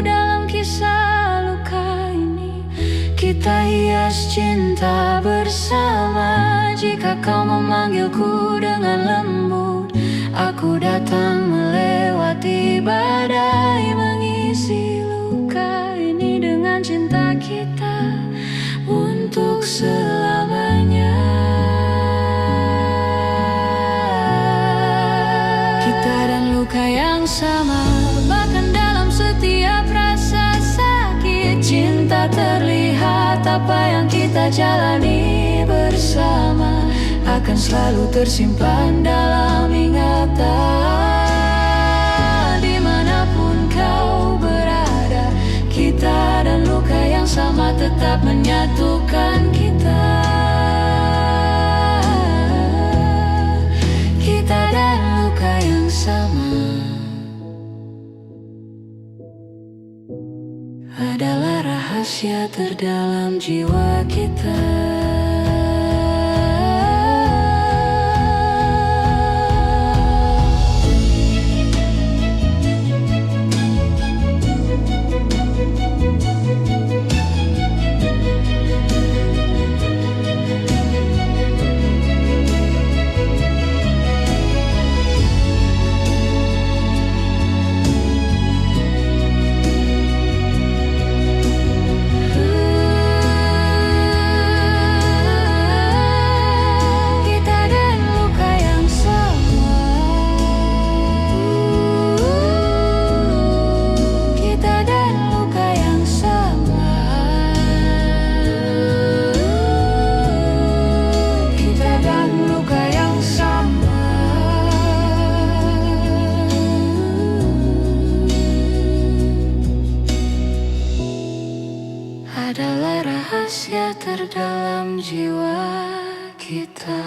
Dalam kisah luka ini, kita hias cinta bersama. Jika kau memanggilku dengan lembut, aku datang melewati badai, mengisi luka ini dengan cinta kita untuk selamanya. Kita dan luka yang sama, bahkan dalam setiap rasa sakit. Cinta terlihat, apa yang kita jalani bersama akan selalu tersimpan dalam ingatan. Dimanapun kau berada, kita dan luka yang sama tetap menyatukan kita. Kita dan luka yang sama adalah rahasia terdalam jiwa kita. Adalah rahasia terdalam jiwa kita.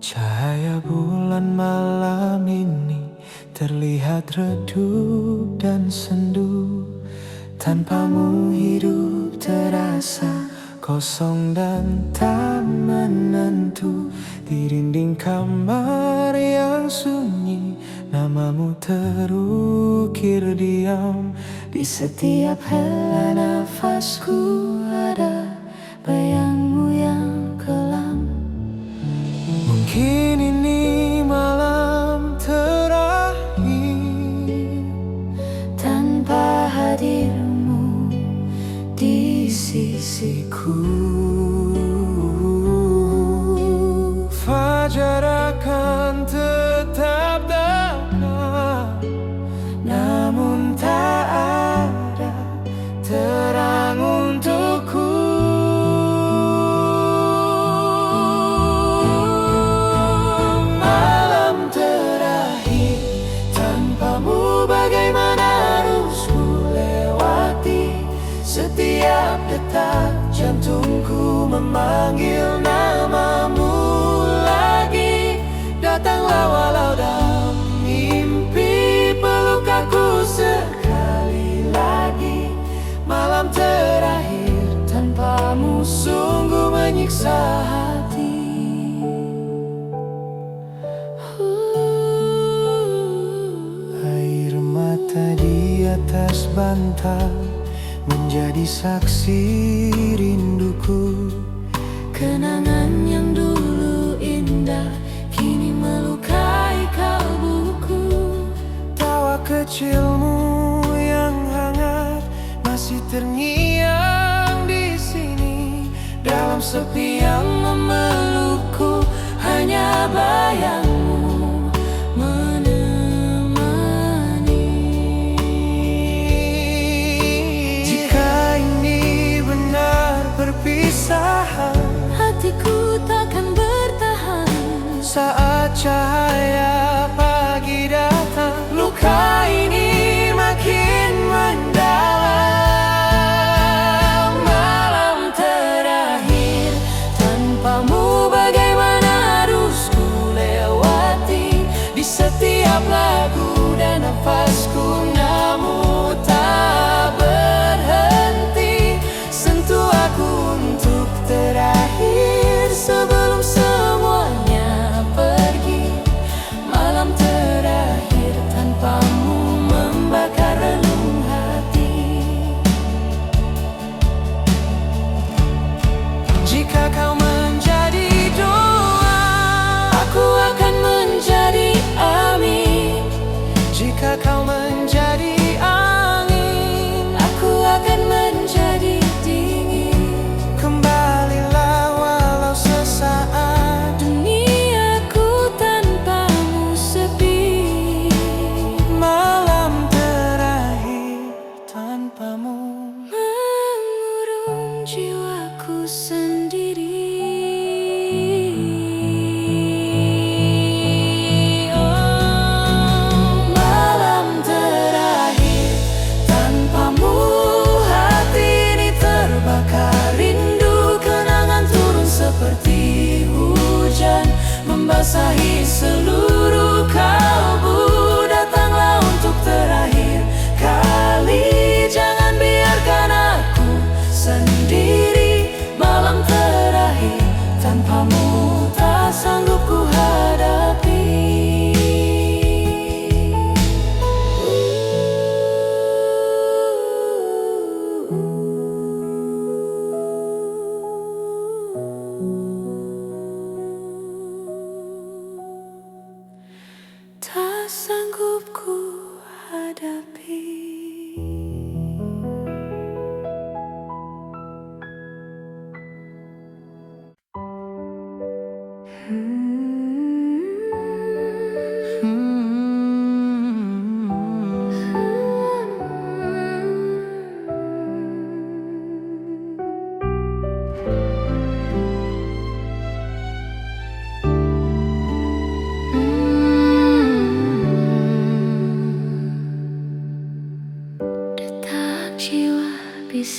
Cahaya bulan malam ini terlihat redup dan sendu. Tanpamu hidup terasa kosong dan tak menentu. Di dinding kamar yang sunyi, namamu terukir diam. Di setiap hela nafasku ada bayangmu yang kelam. Mungkin ini malam terakhir tanpa hadirmu di sisiku. Fajar akan tetap datang, namun tak ada terang untukku. Setiap detak jantungku memanggil namamu lagi. Datanglah walau dalam mimpi, peluk aku sekali lagi. Malam terakhir tanpamu sungguh menyiksa hati. Air mata di atas bantal menjadi saksi rinduku. Kenangan yang dulu indah kini melukai kalbuku. Tawa kecilmu yang hangat masih terngiang di sini. Dalam sepi yang memelukku, hanya bayangmu menentukan.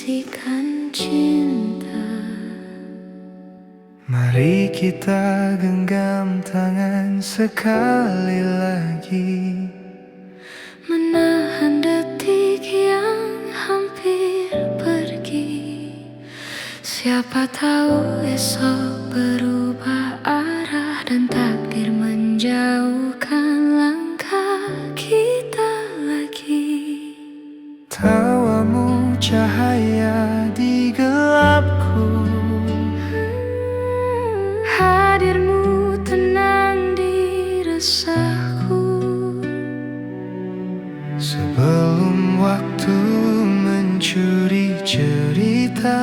bisikan cinta. Mari kita genggam tangan sekali lagi, menahan detik yang hampir pergi. Siapa tahu esok berubah arah dan takdir menjauhkan langkah kita lagi. tawamu cahaya di gelapku, hadirmu tenang di resahku. sebelum waktu mencuri cerita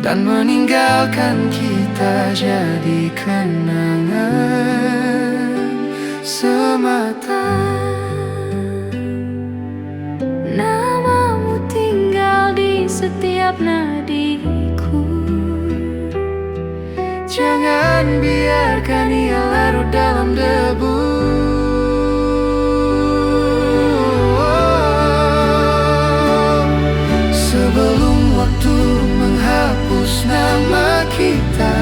dan meninggalkan kita jadi kenangan semata. Namamu tinggal di setiap nadiku. Jangan biarkan ia larut dalam debu. Sebelum waktu menghapus nama kita,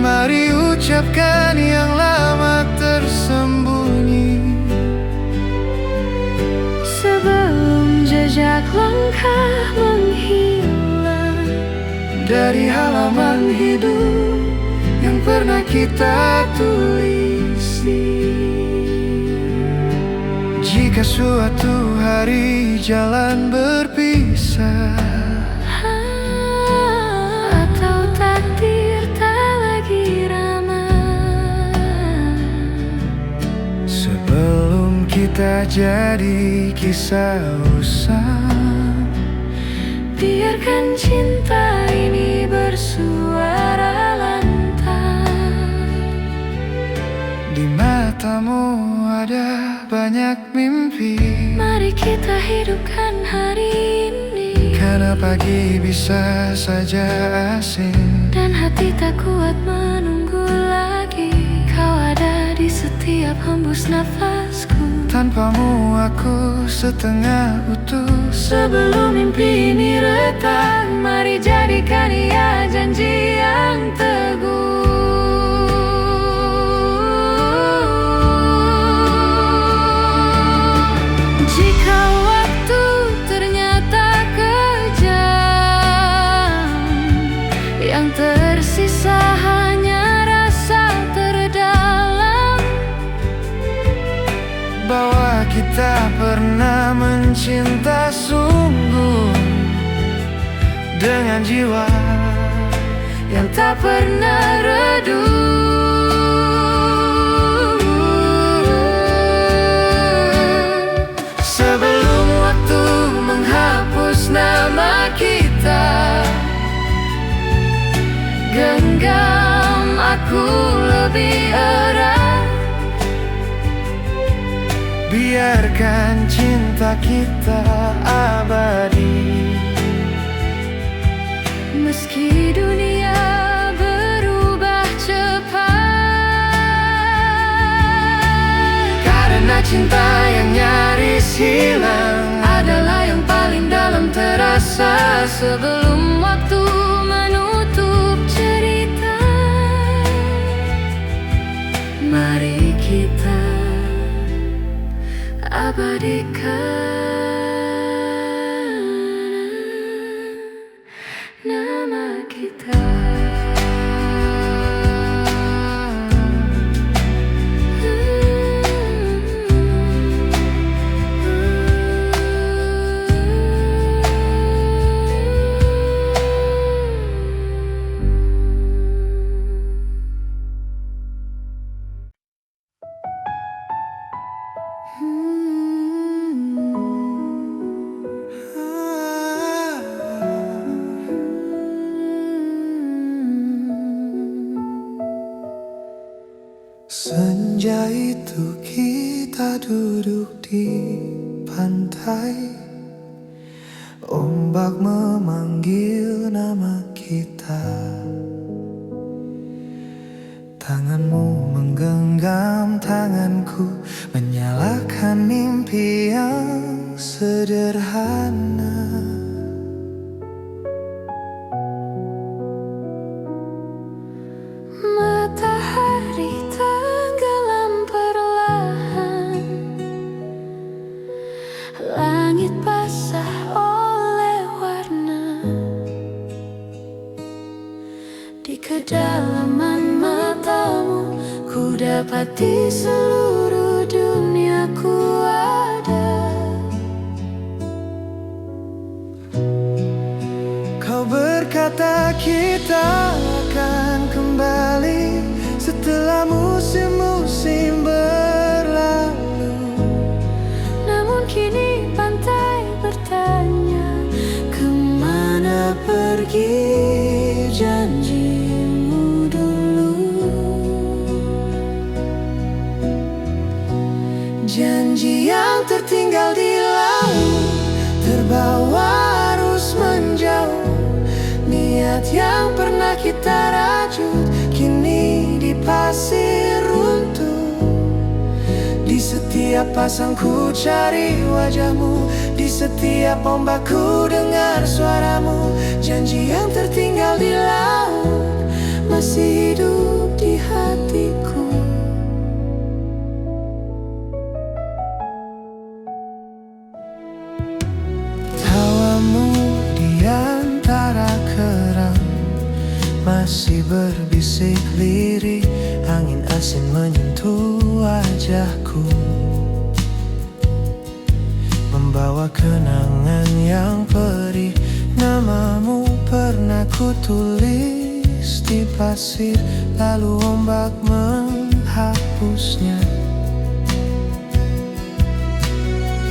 mari ucapkan yang lama tersembunyi. Sebelum jejak langkah menghilang Dari halaman hidup yang pernah kita tulisi. Jika suatu hari jalan berpisah, atau takdir tak lagi ramah, sebelum kita jadi kisah usang, biarkan cinta ini bersuara lantang. di matamu ada banyak mimpi, Mari kita hidupkan hari ini, karena pagi bisa saja asing. dan hati tak kuat menunggu lagi. Kau ada di setiap hembus nafasku. Tanpamu aku setengah utuh. Sebelum mimpi ini retak, mari jadikan ia janji yang teguh. Jika waktu ternyata kejam, yang tersisa hanya rasa terdalam, Bahwa kita pernah mencinta sungguh, dengan jiwa yang tak pernah redup. sebelum waktu menghapus nama kita. Genggam aku lebih erat, biarkan cinta kita abadi. meski dunia berubah cepat. Karena cinta yang nyaris hilang Adalah yang paling dalam terasa. Sebelum waktu menutup cerita, mari kita abadikan nama kita. Senja itu kita duduk di pantai, ombak memanggil nama kita. Tanganmu menggenggam tanganku, menyalakan mimpi yang sederhana. Matahari tenggelam perlahan, langit basah oleh warna. Di kedalaman matamu ku dapati seluruh duniaku ada. Kau berkata kita akan kembali setelah musim-musim berlalu. Namun kini pantai bertanya, kemana pergi janjimu dulu? Janji yang tertinggal di laut, terbawa arus menjauh. Niat yang pernah kita rajut, kini di pasir runtuh. Di setiap pasang ku cari wajahmu, di setiap ombak ku dengar suaramu. Janji yang tertinggal di laut masih hidup di hatiku. Tawamu di antara kerang masih berbisik lirih, angin asin menyentuh wajahku, membawa kenangan yang perih. Namamu pernah ku tulis di pasir, lalu ombak menghapusnya.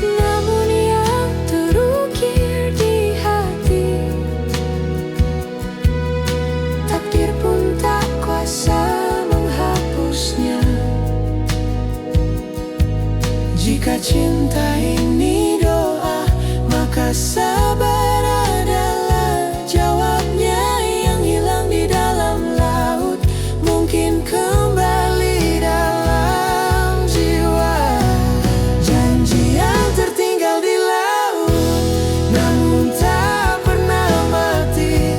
namun yang terukir di hati, takdir pun tak kuasa menghapusnya. Jika cinta ini doa, maka sabar adalah jawabnya. Yang hilang di dalam laut mungkin kembali dalam jiwa. Janji yang tertinggal di laut namun tak pernah mati.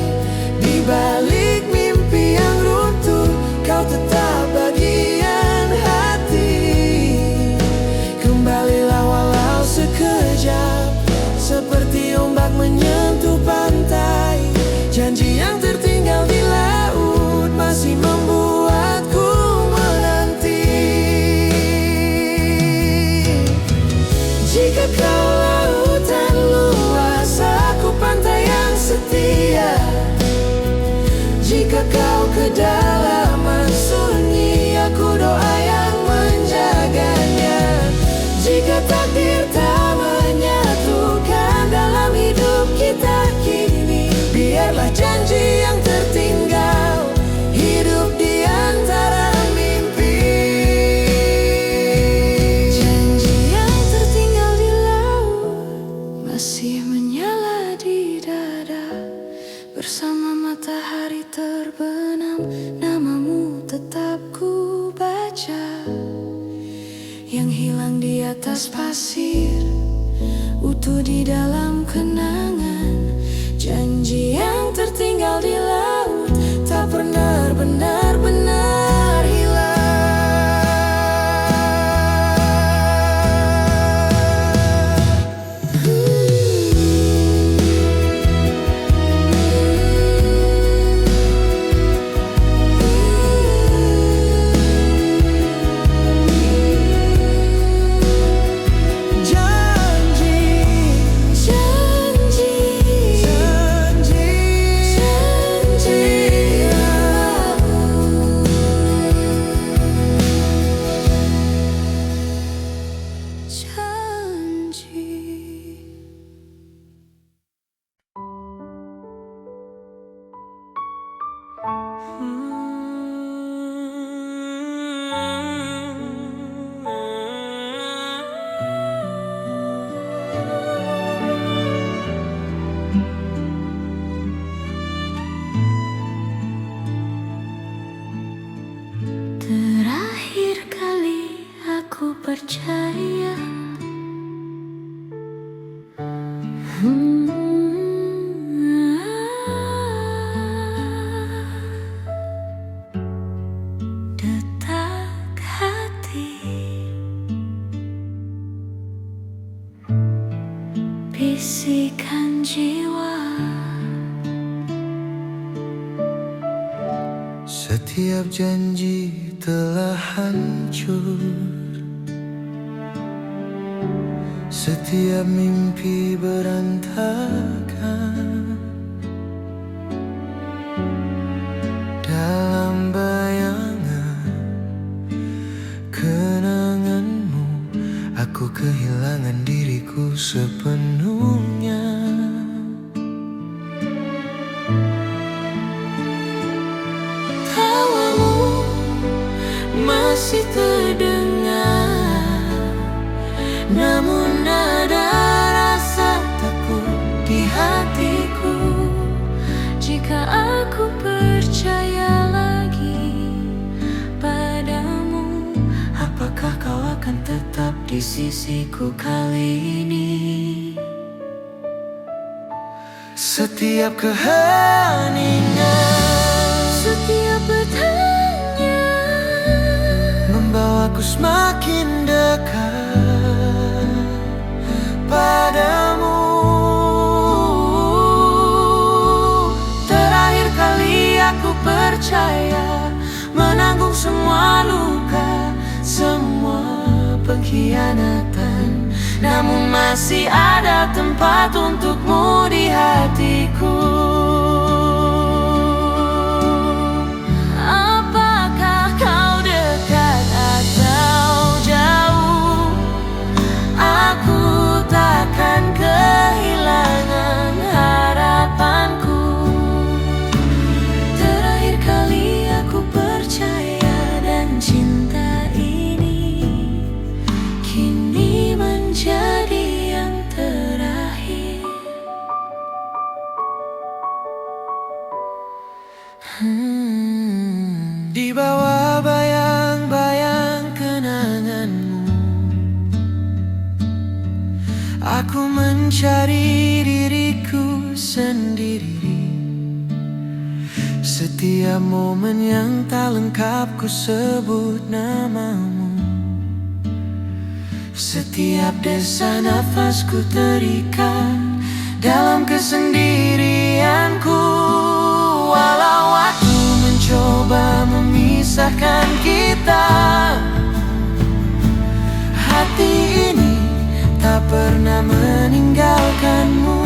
Di balik mimpi yang runtuh, kau tetap bagian hati. Kembalilah walau sekejap, seperti ombak menyentuh pantai. Janji yang tertinggal di laut masih membuatku menanti. Jika kau lautan luas, aku pantai yang setia. Jika kau kedalaman sunyi, aku doa yang menjaganya. Jika takdir tak menyatukan dalam hidup kita kini, biarlah janji yang tertinggal hidup di antara mimpi. Janji yang tertinggal di laut masih menyala di dada. Bersama matahari terbenam, namamu tetap ku baca. Yang hilang di atas pasir, utuh di dalam kenangan. Janji yang tertinggal di laut tak pernah benar-benar hilang. Terakhir kali aku percaya bisikan jiwa. Setiap janji telah hancur, setiap mimpi berantakan. Dalam bayangan kenanganmu, aku kehilangan diriku sepenuhnya. Tawamu masih terdengar, namun ada rasa takut di hatiku. Jika aku percaya lagi padamu, Apakah kau akan tetap di sisiku kali ini? Setiap keheningan, setiap bertanya membawaku semakin dekat padamu. Terakhir kali aku percaya, menanggung semua luka, semua pengkhianatan, namun masih ada tempat untukmu di hatiku. Apakah kau dekat atau jauh, aku takkan kehilangan harapanku. Terakhir kali aku percaya, dan cinta ini kini menjadi yang terakhir. Di bawah bayang-bayang kenanganmu, aku mencari diriku sendiri. Setiap momen yang tak lengkap ku sebut namamu. Setiap desa nafasku terikat dalam kesendirianku. Walau waktu mencoba memisahkan kita, hati ini tak pernah meninggalkanmu.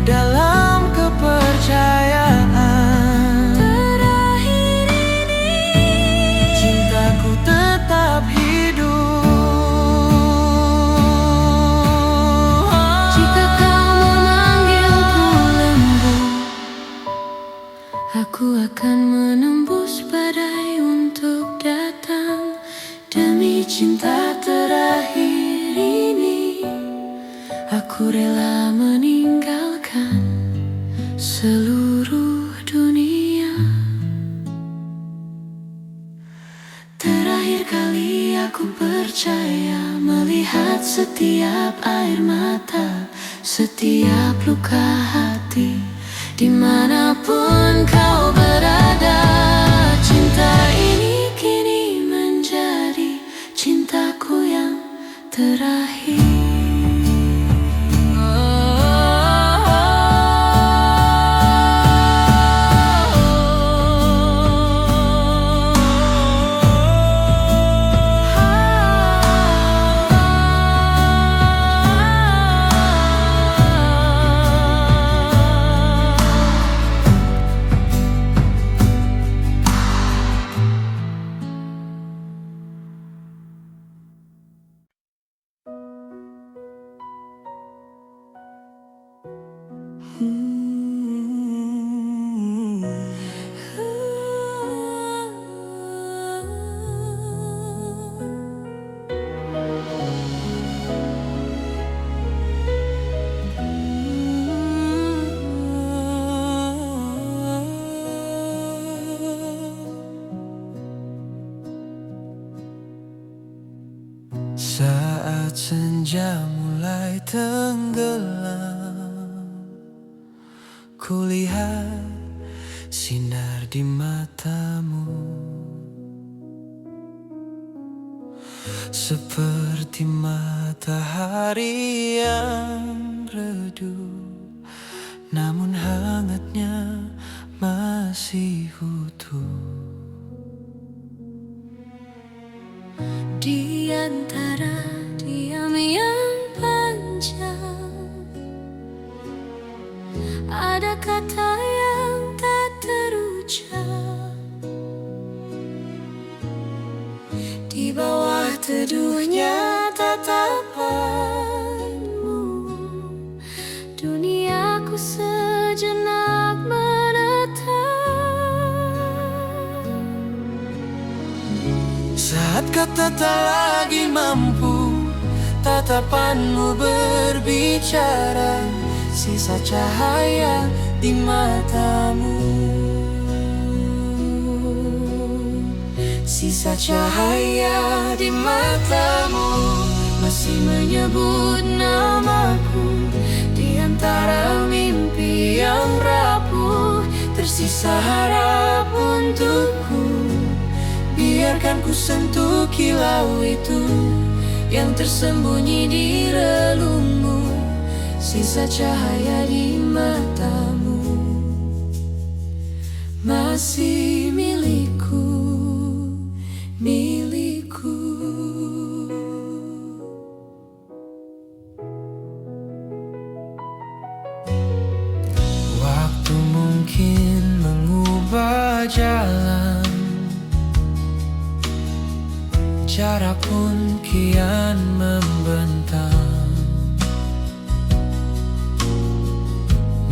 Dalam kepercayaan terakhir ini, cintaku tetap hidup. jika kau memanggilku lembut, aku akan menembus badai untuk datang. Demi cinta terakhir ini, aku rela meninggalkan seluruh dunia. Terakhir kali aku percaya, melihat setiap air mata, setiap luka hati, dimanapun kau berada. Cinta ini kini menjadi cintaku yang terakhir. Saat senja mulai tenggelam, kulihat sinar di matamu. seperti matahari yang redup, namun hangatnya masih utuh. Di antara diam yang panjang, ada kata yang tak terucap. Di bawah teduhnya tatapanmu, duniaku sejenak menetap. Saat kata tak lagi mampu, tatapanmu berbicara, sisa cahaya di matamu. Sisa cahaya di matamu masih menyebut namaku. Di antara mimpi yang rapuh, tersisa harap untukku. Biarkan ku sentuh kilau itu yang tersembunyi di relungmu. Sisa cahaya di matamu masih milikku, milikku. Waktu mungkin mengubah jalan, jarak pun kian membentang.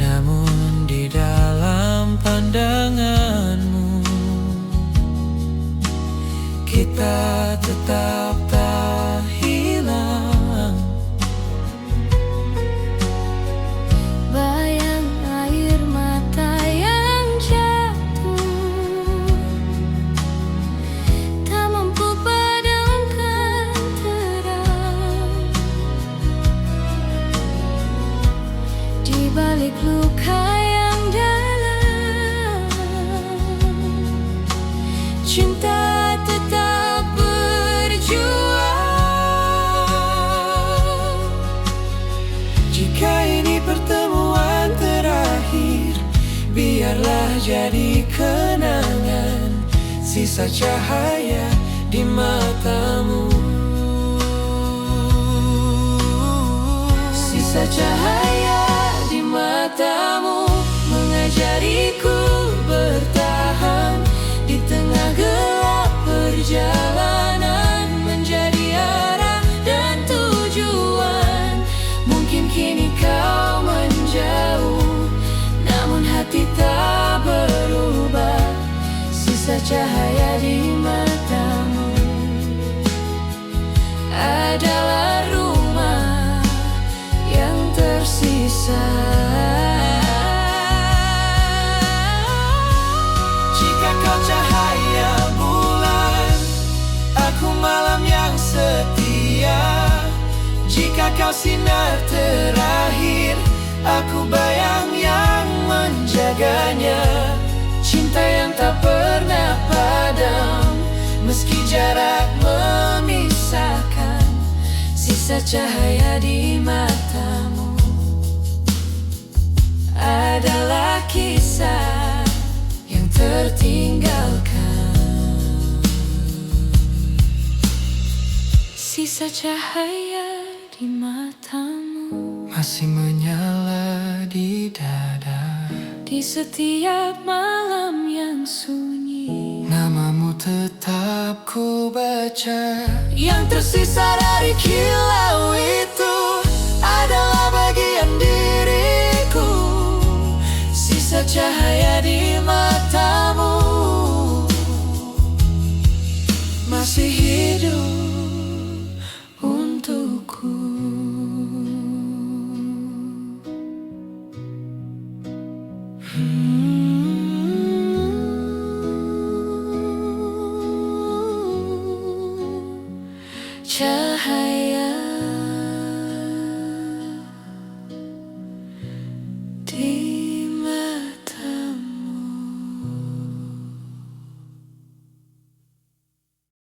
Namun di dalam pandanganmu, kita tetap tak hilang. Bayang air mata yang jatuh, tak mampu padamkan terang. Di balik luka yang dalam, cinta tetap berjuang. Jika ini pertemuan terakhir, biarlah jadi kenangan, sisa cahaya di matamu. Sisa cahaya di matamu mengajariku bertahan di tengah gelap perjalanan, menjadi arah dan tujuan. Mungkin kini kau menjauh, namun hati tak berubah. Sisa cahaya di matamu adalah rumah yang tersisa. Jika kau cahaya bulan, aku malam yang setia. Jika kau sinar terakhir, aku bayang yang menjaganya. Cinta yang tak pernah padam, meski jarak memisahkan. Sisa cahaya di matamu adalah kisah yang tertinggalkan. Sisa cahaya di matamu masih menyala di dada. di setiap malam yang sunyi. Namamu tetap ku baca, Yang tersisa dari kilau itu adalah bagian diriku. sisa cahaya di matamu masih hidup untukku. Cahaya di